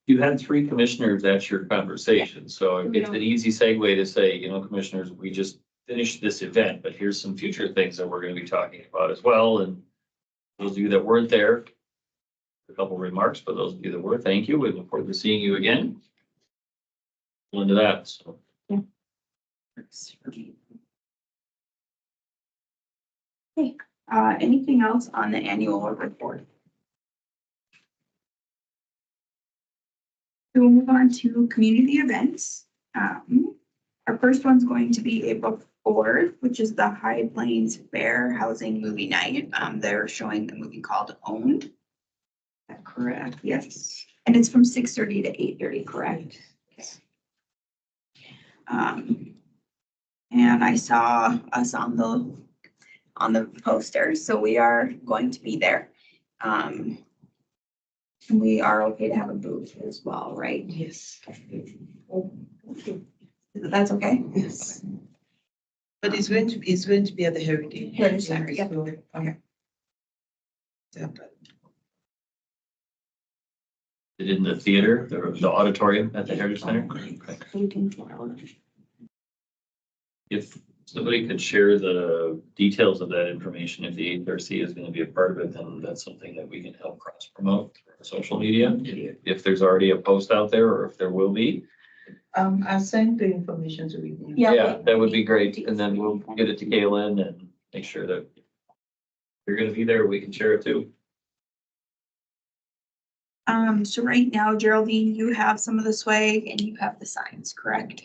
you had 3 commissioners at your conversation, so it's an easy segue to say, commissioners, we just finished this event, but here's some future things that we're gonna be talking about as well, and those of you that weren't there, a couple remarks, but those of you that were, thank you, we look forward to seeing you again. Into that, so. Anything else on the annual report? So we'll move on to community events. Our first one's going to be April 4th, which is the High Plains Fair Housing Movie Night. They're showing the movie called Owned. Is that correct? Yes. And it's from 6:30 to 8:30, correct? And I saw us on the poster, so we are going to be there. And we are okay to have a booth as well, right? Yes. That's okay? Yes. But it's going to be at the Heritage. Heritage Center, yeah. Okay. Did it in the theater, the auditorium at the Heritage Center? If somebody could share the details of that information, if the HRC is going to be a part of it, then that's something that we can help cross promote through our social media. If there's already a post out there or if there will be. I sent the information to you. Yeah, that would be great. And then we'll get it to Kaylin and make sure that if you're going to be there, we can share it too. So right now, Geraldine, you have some of the swag and you have the signs, correct?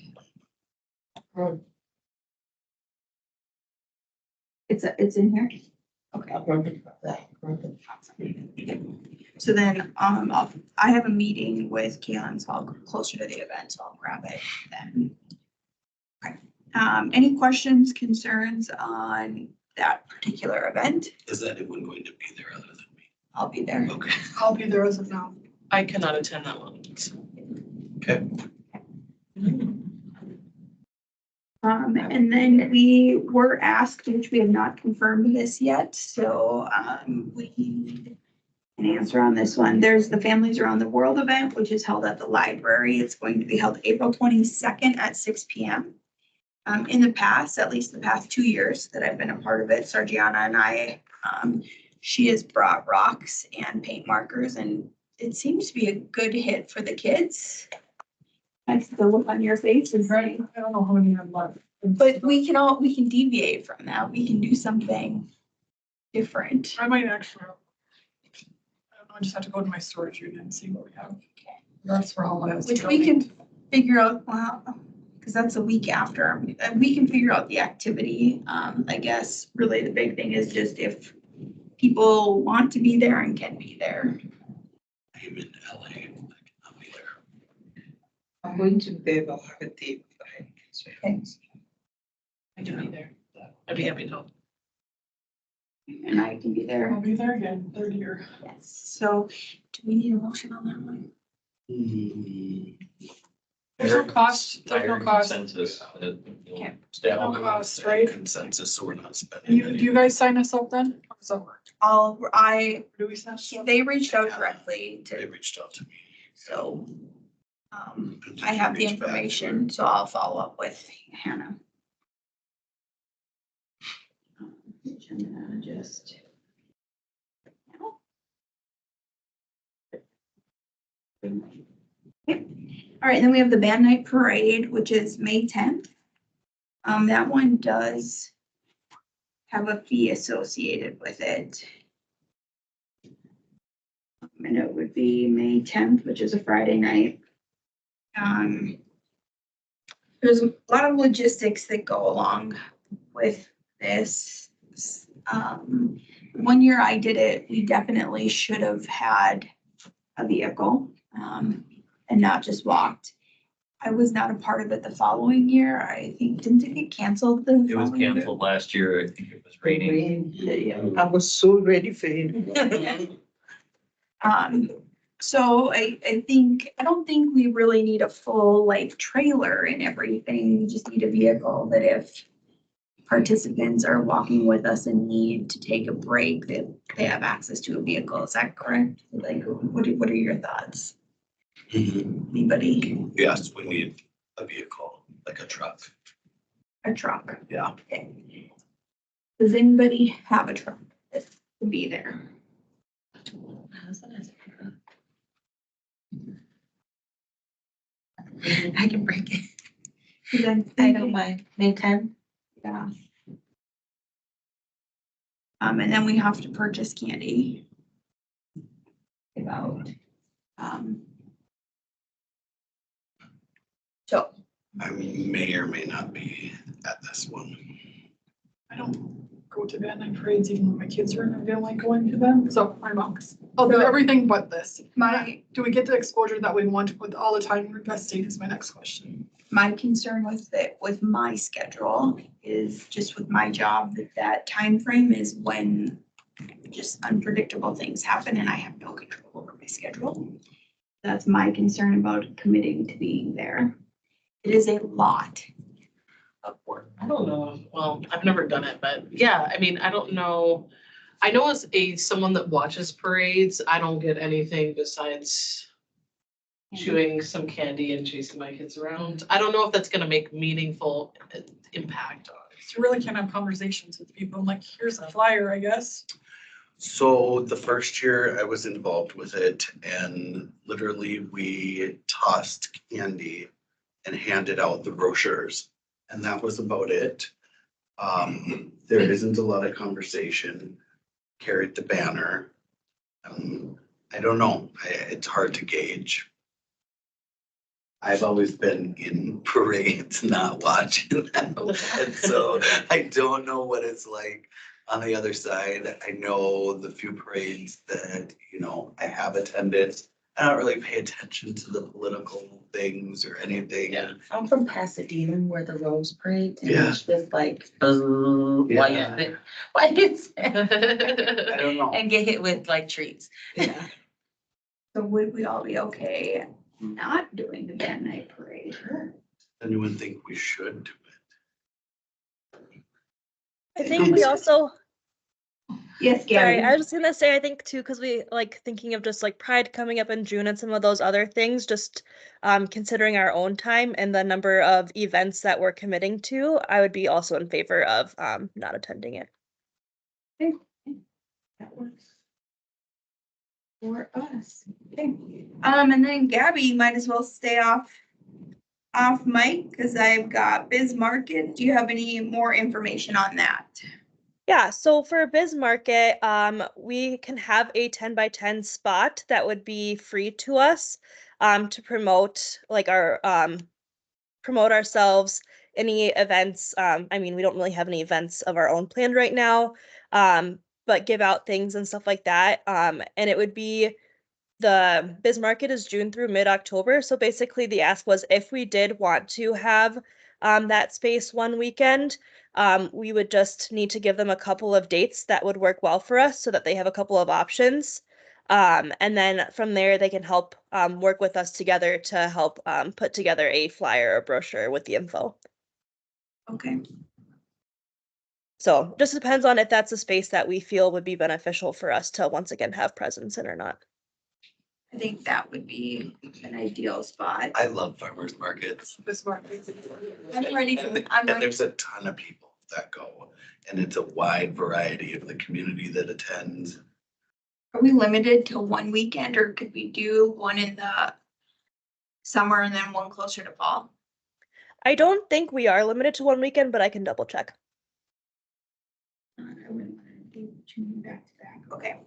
It's in here? Okay. So then, I have a meeting with Kaylin, so I'll go closer to the event, so I'll grab it then. Okay. Any questions, concerns on that particular event. Is anyone going to be there other than me? I'll be there. Okay. I'll be there as of now. I cannot attend that one. Okay. And then we were asked, which we have not confirmed this yet, so, we need an answer on this one. There's the Families Around the World event, which is held at the library. It's going to be held April 22nd at 6 p.m. In the past, at least the past 2 years that I've been a part of it, Sargiana and I, she has brought rocks and paint markers, and it seems to be a good hit for the kids. I see the look on your face is right. I don't know how many I've left. But we can deviate from that. We can do something different. I might actually. I don't know, I just have to go to my storage unit and see what we have. That's for all else. Which we can figure out, well, because that's a week after. We can figure out the activity. I guess really the big thing is just if people want to be there and can be there. I'm in LA. I cannot be there. I'm going to be there, but I'll have a date behind. I can be there. I'd be happy to help. And I can be there. I'll be there again, third year. Yes. So do we need a motion on that one? There's no cost, there's no Higher cost. consensus. Okay. Staff. No cost, right? Consensus, so we're not spending. Do you any. guys sign us up then? How does that work? Do we sign us up? They reached out directly They to, reached out to me. so, I have the Reached back. information, so I'll follow up with Hannah. Just. Okay. All right, then we have the band night parade, which is May 10th. That one does have a fee associated with it. And it would be May 10th, which is a Friday night. There's a lot of logistics that go along with this. 1 year I did it, we definitely should have had a vehicle, and not just walked. I was not a part of it the following year. I think, didn't it get canceled the It was following year? canceled last year. I think it was raining. Yeah. I was so ready for it. So I don't think we really need a full like trailer and everything. We just need a vehicle that if participants are walking with us and need to take a break, that they have access to a vehicle. Is that correct? Like, what are your thoughts? Anybody? Yes, we need a vehicle, like a truck. A truck? Yeah. Okay. Does anybody have a truck that can be there? I can break it. 'Cause I'm I don't thinking- mind. May 10th. Yeah. And then we have to purchase candy. About, so, I may or may not be at this one. I don't go to band night parades even when my kids are in, I don't like going to them, so I'm out. I'll do everything but this. Do we get the exposure that we want with all the time we're investing is my next question. my concern with it, with my schedule is just with my job, that time frame is when just unpredictable things happen and I have no control over my schedule. That's my concern about committing to being there. It is a lot of work. I don't know. Well, I've never done it, but yeah, I mean, I don't know. I know as someone that watches parades, I don't get anything besides chewing some candy and chasing my kids around. I don't know if that's gonna make meaningful impact on it. You really can't have conversations with people, like, here's a flyer, I guess. So the first year I was involved with it and literally we tossed candy and handed out the brochures. And that was about it. There isn't a lot of conversation. Carried the banner. I don't know. It's hard to gauge. I've always been in parades, not watching them. And so I don't know what it's like on the other side. I know the few parades that, I have attended. I don't really pay attention to the political things or anything. Yeah, I'm from Pasadena where the Rose Parade. And Yeah. it's just like, why Yeah. is it? Why is I it? don't know. And get hit with like trees. Yeah. So would we all be okay not doing the Van Night Parade? Anyone think we should do it? I think we also, Yes, sorry, Gabby. I was just gonna say, I think too, because we like thinking of just like Pride coming up in June and some of those other things, just considering our own time and the number of events that we're committing to, I would be also in favor of not attending it. That works for us. Okay. And then Gabby, you might as well stay off mic because I've got Biz Market. Do you have any more information on that? Yeah, so for Biz Market, we can have a 10 by 10 spot that would be free to us to promote like our promote ourselves, any events. I mean, we don't really have any events of our own planned right now, but give out things and stuff like that. And it would be the Biz Market is June through mid-October. So basically the ask was if we did want to have that space one weekend, we would just need to give them a couple of dates that would work well for us so that they have a couple of options. And then from there, they can help work with us together to help put together a flyer or brochure with the info. Okay. So just depends on if that's a space that we feel would be beneficial for us to once again have presence in or not. I think that would be an ideal spot. I love farmers markets. This market. I'm ready for, I'm And ready. there's a ton of people that go, and it's a wide variety of the community that attends. Are we limited to one weekend or could we do one in the summer and then one closer to fall? I don't think we are limited to one weekend, but I can double check. I wouldn't want to do two back to back. Okay.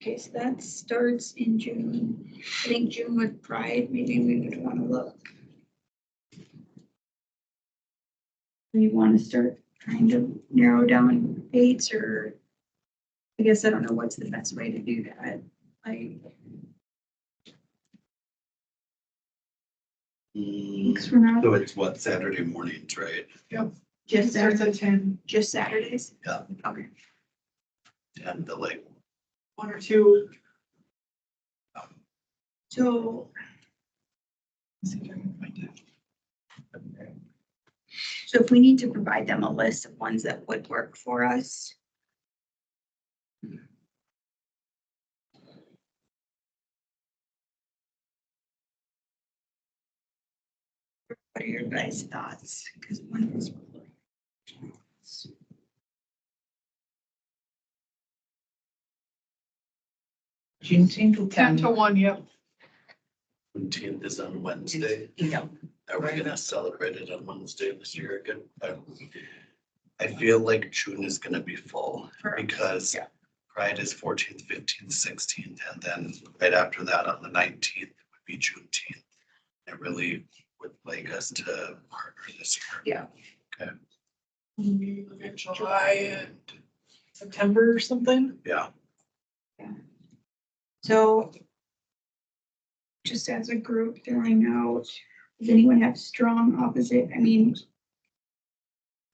Okay, so that starts in June. I think June with Pride, maybe we would want to look. We want to start trying to narrow down dates, or I guess I don't know what's the best way to do that. Like, thanks for now. So it's what, Saturday mornings, right? Just Starts at Saturdays. 10, Just Saturdays? Yeah. Okay. And the like, 1 or 2. So, see if I can find it. so if we need to provide them a list of ones that would work for us. What are your guys' thoughts? Because one is. Juneteenth. 10 to 1, yep. 17th is on Wednesday. Yeah. Are we gonna celebrate it on Wednesday this year again? I feel like June is gonna be full because Yeah. Pride is 14th, 15th, 16th, and then right after that on the 19th would be Juneteenth. I really would like us to partner this year. Yeah. Okay, Maybe look at July and September or something. yeah. So just as a group throwing out, does anyone have strong opposite? I mean,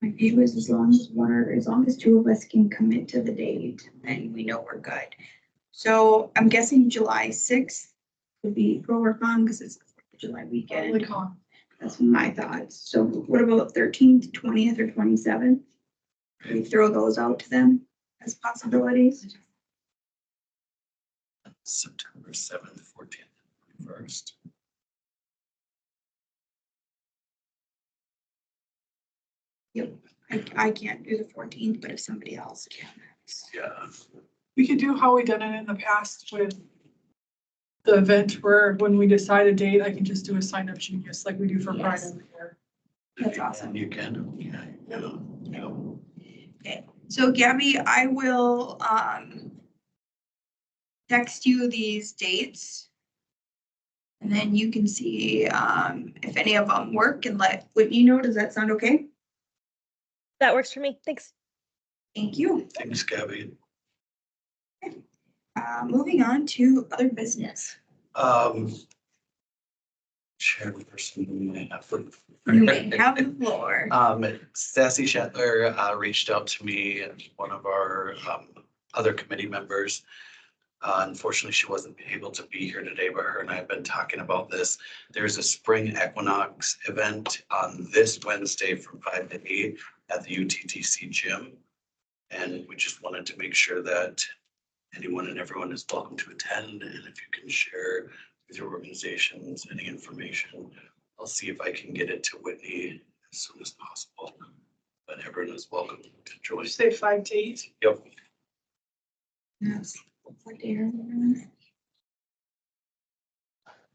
my view is as long as two of us can commit to the date, then we know we're good. So I'm guessing July 6th would be go work on because it's the July weekend. Like, huh? That's my thoughts. So what about 13th, 20th, or 27th? We throw those out to them as possibilities. September 7th, 14th, 1st. I can't do the 14th, but if somebody else can. Yeah. We could do how we done it in the past with the event where when we decide a date, I can just do a sign up sheet, just like we do for Pride Yes. every year. That's awesome. You can, yeah. So Gabby, I will text you these dates. And then you can see if any of them work and let Whitney know. Does that sound okay? That works for me. Thanks. Thank you. Thanks, Gabby. Moving on to other business. Chairperson, may have the- You may have the floor. Sassy Shetler reached out to me, one of our other committee members. Unfortunately, she wasn't able to be here today, but her and I have been talking about this. There's a spring equinox event on this Wednesday from 5 to 8 at the UTTC gym. And we just wanted to make sure that anyone and everyone is welcome to attend. And if you can share with your organizations any information, I'll see if I can get it to Whitney as soon as possible. But everyone is welcome to join. Did you say 5 to 8? Yep. Yes. What day are we on?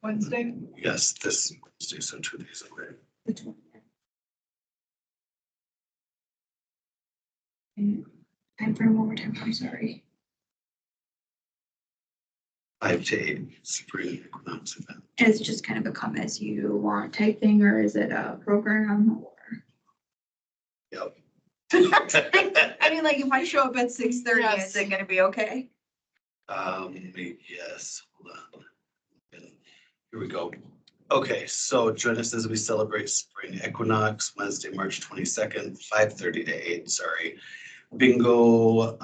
Wednesday? Yes, this Wednesday, so 2 days away. The 20th. And time frame one more time, I'm sorry. 5 to 8 spring equinox event. And it's just kind of a come as you want type thing, or is it a program or? Yep. I mean, like if I show up at 6:30, Yes. is it gonna be okay? Yes, hold on. Here we go. Okay, so join us as we celebrate spring equinox, Wednesday, March 22nd, 5:30 to 8, sorry. Bingo,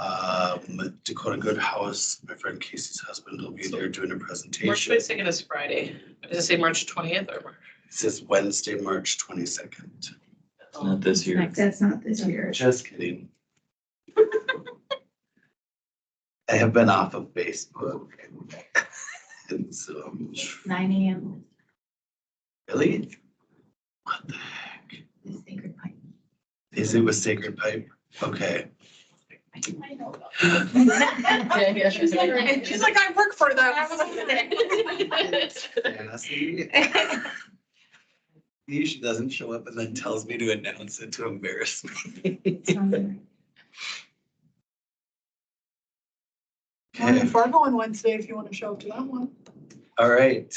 Dakota Good House, my friend Casey's husband will be there doing a March presentation. 22nd is Friday. Does it say March 20th or March? It says Wednesday, March 22nd. That's not this year. That's not this year. Just kidding. I have been off of Facebook. And so, 9 AM, really? What the heck? the Sacred Pipe. Is it with Sacred Pipe? Okay. I know about Yeah, She's like, I work for them. Sassy. She doesn't show up and then tells me to announce it to embarrass me. I'm in Okay, Fargo on Wednesday if you want to show up to that one. all right.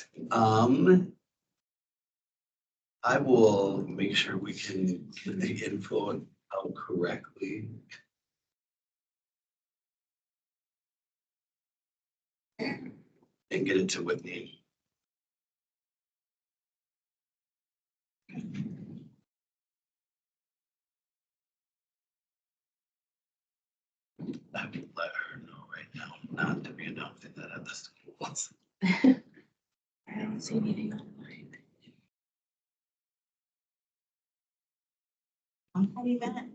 I will make sure we can get the info out correctly. And get it to Whitney. I will let her know right now, not to be announcing that at the schools. I don't see anything online. On that event.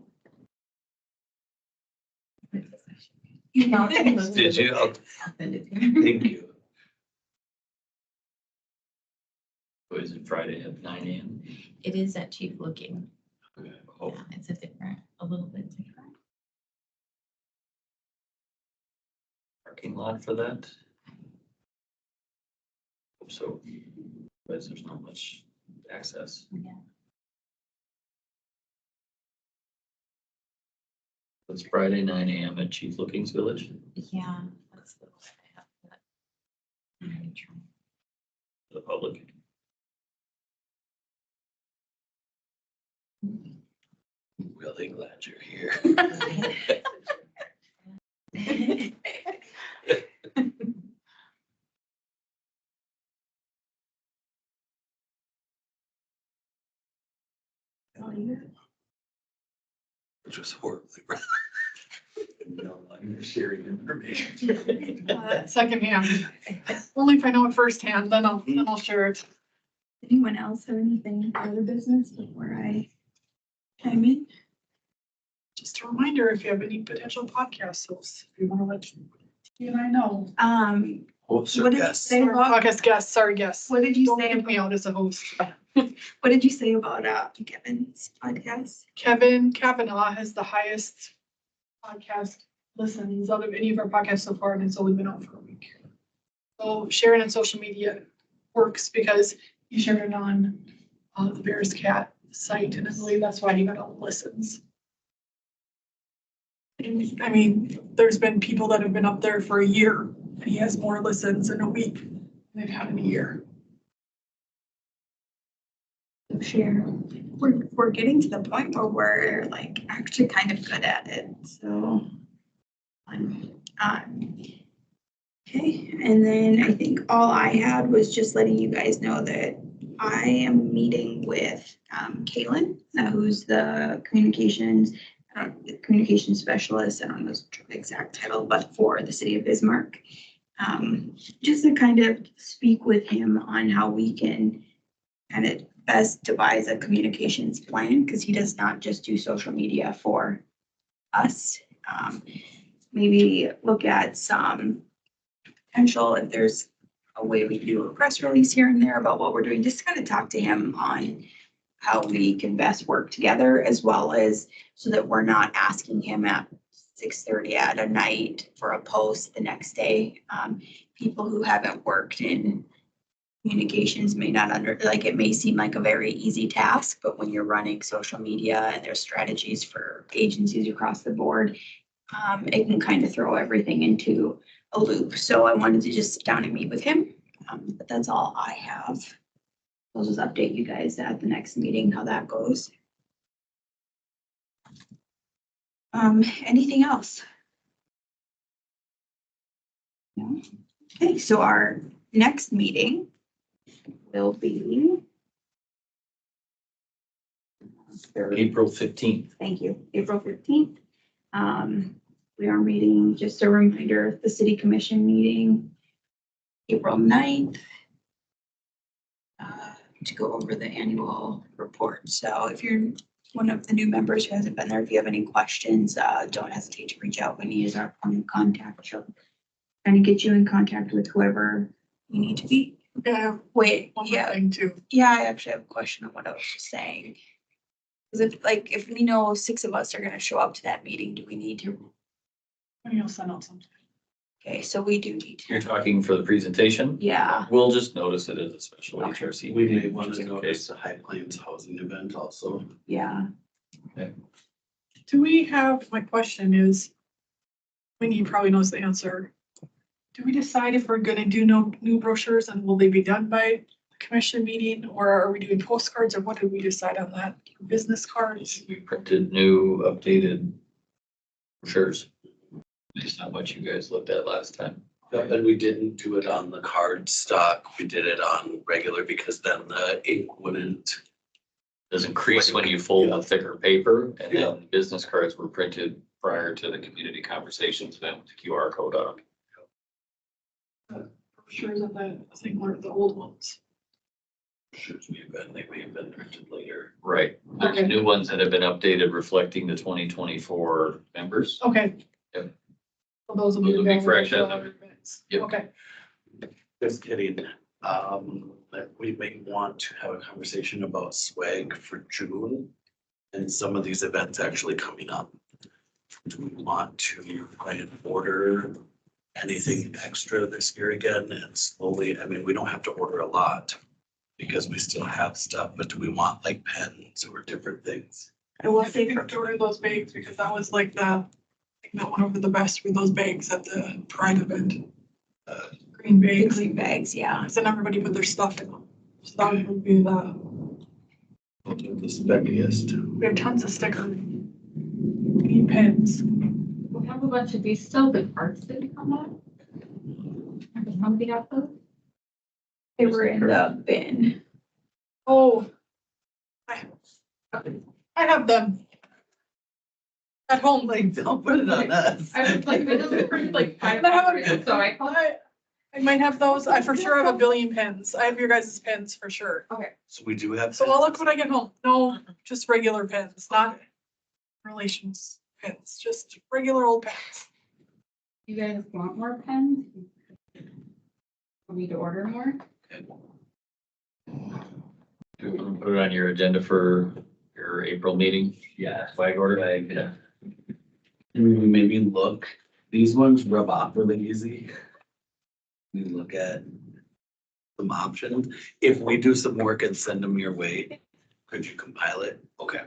You know. Did you? Oh, Send it to you. thank you. What is it, Friday at 9 AM? It is at Chief Looking. Oh, Yeah, it's a little bit different. parking lot for that? Hope so, because there's not much access. Yeah. It's Friday, 9 AM at Chief Lookings Village, Yeah, that's the one I have. But I'm gonna try. for the public. Really glad you're here. Which was horribly wrong. No, I'm sharing information. Secondhand. Only if I know it firsthand, then I'll share it. Anyone else have anything for other business before I chime in? Just a reminder, if you have any potential podcast hosts, if you want to let you and I know. Oh, sir, What did you yes. say Or about, podcast guests, sorry, guests. what did you Don't say pick me about, out as a host. what did you say about Kevin's podcast? Kevin Kavanaugh has the highest podcast listens out of any of our podcasts so far, and it's only been out for a week. So sharing on social media works because he shared it on the Bears Cat site, and I believe that's why he got all the listens. And, I mean, there's been people that have been up there for a year, and he has more listens in a week than they've had in a year. Share. We're getting to the point where we're like actually kind of good at it, so I'm Okay, and then I think all I had was just letting you guys know that I am meeting with Kaylin, who's the communications specialist. I don't know the exact title, but for the city of Bismarck. Just to kind of speak with him on how we can kind of best devise a communications plan, because he does not just do social media for us. Maybe look at some potential, if there's a way we can do a press release here and there about what we're doing, just kind of talk to him on how we can best work together, as well as so that we're not asking him at 6:30 at a night for a post the next day. People who haven't worked in communications may not it may seem like a very easy task, but when you're running social media and there's strategies for agencies across the board, it can kind of throw everything into a loop. So I wanted to just sit down and meet with him. But that's all I have. I'll just update you guys at the next meeting how that goes. Anything else? No? Okay, so our next meeting will be April 15th. Thank you, April 15th. We are meeting, just a reminder, the city commission meeting, April 9th, to go over the annual report. So if you're one of the new members who hasn't been there, if you have any questions, don't hesitate to reach out. Winnie is our point of contact. She'll kind of get you in contact with whoever you need to be. Yeah, Wait, one more yeah, thing too. yeah, I actually have a question on what I was just saying. Because if we know 6 of us are gonna show up to that meeting, do we need to? Maybe I'll send out something. Okay, so we do need You're to, talking for the presentation? yeah. We'll just notice it as a special Okay. HRC. We may meeting, want just to in notice case. the High Plains housing event also. Yeah, Do we have, my question is, Winnie probably knows the answer. Do we decide if we're gonna do no new brochures and will they be done by the commission meeting, or are we doing postcards, or what did we decide on that? Business cards? We printed new updated brochures. Based on what you guys looked at last time. Yep, and we didn't do it on the card stock. We did it on regular because then the ink wouldn't. Does increase when you fold Yeah. a thicker paper, and Yeah. then business cards were printed prior to the community conversations event with the QR code on them. Brochures of the thing, or the old ones? They may have been printed later. Right, there's Okay. new ones that have been updated reflecting the 2024 members. Okay. Yep. Well, those will be. Those will be available fresh in as of- 100 minutes. Yep. Okay. Just kidding. That we may want to have a conversation about swag for June. And some of these events actually coming up. Do we want to try and order anything extra this year again and slowly, I mean, we don't have to order a lot. Because we still have stuff, but do we want like pens or different things? I will say to order those bags, because that was like I think that went over the best with those bags at the Pride event. Green the bags, green bags, yeah. because then everybody put their stuff in them. So that would be The speckiest. we have tons of stickers. We need pens. We have a bunch of these still, the cards didn't come up. Has somebody got those? They were in the bin. Oh. I have them. At home, like. Don't put it on us. I was like, it doesn't print like 500, so I called. I might have those. I for sure have a billion pens. I have your guys' pens for sure. So we do have. So I'll look when I get home. No, just regular pens, not relations pens, just regular old pens. You guys want more pens? For me to order more? Do you want to put it on your agenda for your April meeting? Yeah. Flag order? Yeah. Maybe look, these ones rub off really easy. We look at some options. If we do some work and send them your way, could you compile it? Okay.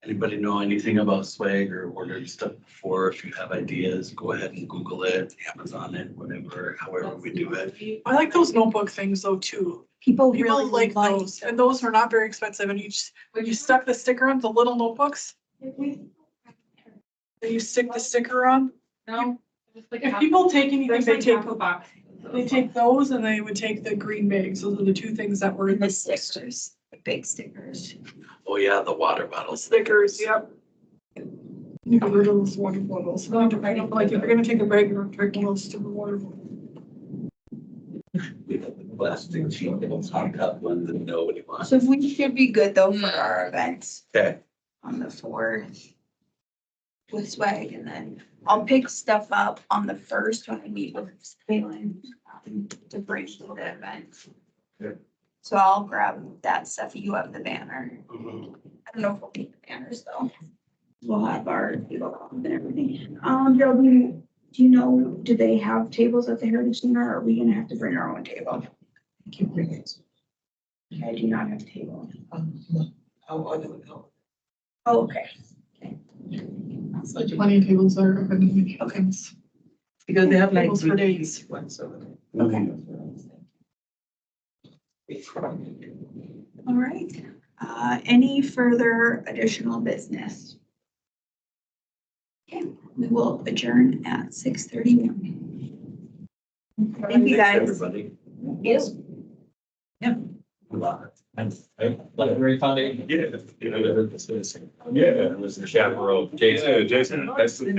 Anybody know anything about swag or ordered stuff before? If you have ideas, go ahead and Google it, Amazon it, whatever, however we do it. I like those notebook things though too. People People really like those, and those are not very expensive, and when you stuck the sticker on the little notebooks, that you stick the sticker on, No. Just like If half- people take anything, there's they like take, half a box. they take those and they would take the green bags. Those are the two things that were in The the stickers, the big stickers. Oh, yeah, the water bottles. stickers, yep. You can rid of those water bottles. Like if you're gonna take a bag, you're drinking those stupid water bottles. We have the plastic cheap ones, hot cup ones that nobody wants. So we should be good though for our events Okay. on the 4th with swag, and then I'll pick stuff up on the 1st when I meet with Kaylin to bring to the event. Yeah. So I'll grab that stuff. You have the banner. Mhm. I don't know if we'll need the banners though. We'll have our logo and everything. Joe, do you know, do they have tables at the Heritage Center, or are we gonna have to bring our own table? I can bring it. I do not have a table. No, I'll order it now. Oh, okay. It's like plenty of tables there. Okay. Because they have like. Tables for days. Ones over Okay. there. All right. Any further additional business? Okay, we will adjourn at 6:31. Thank you, guys. Everybody. Yes. Library Foundation. Yeah. Yeah. It was the chaperone, Jason. Yeah, Jason, nice to see you.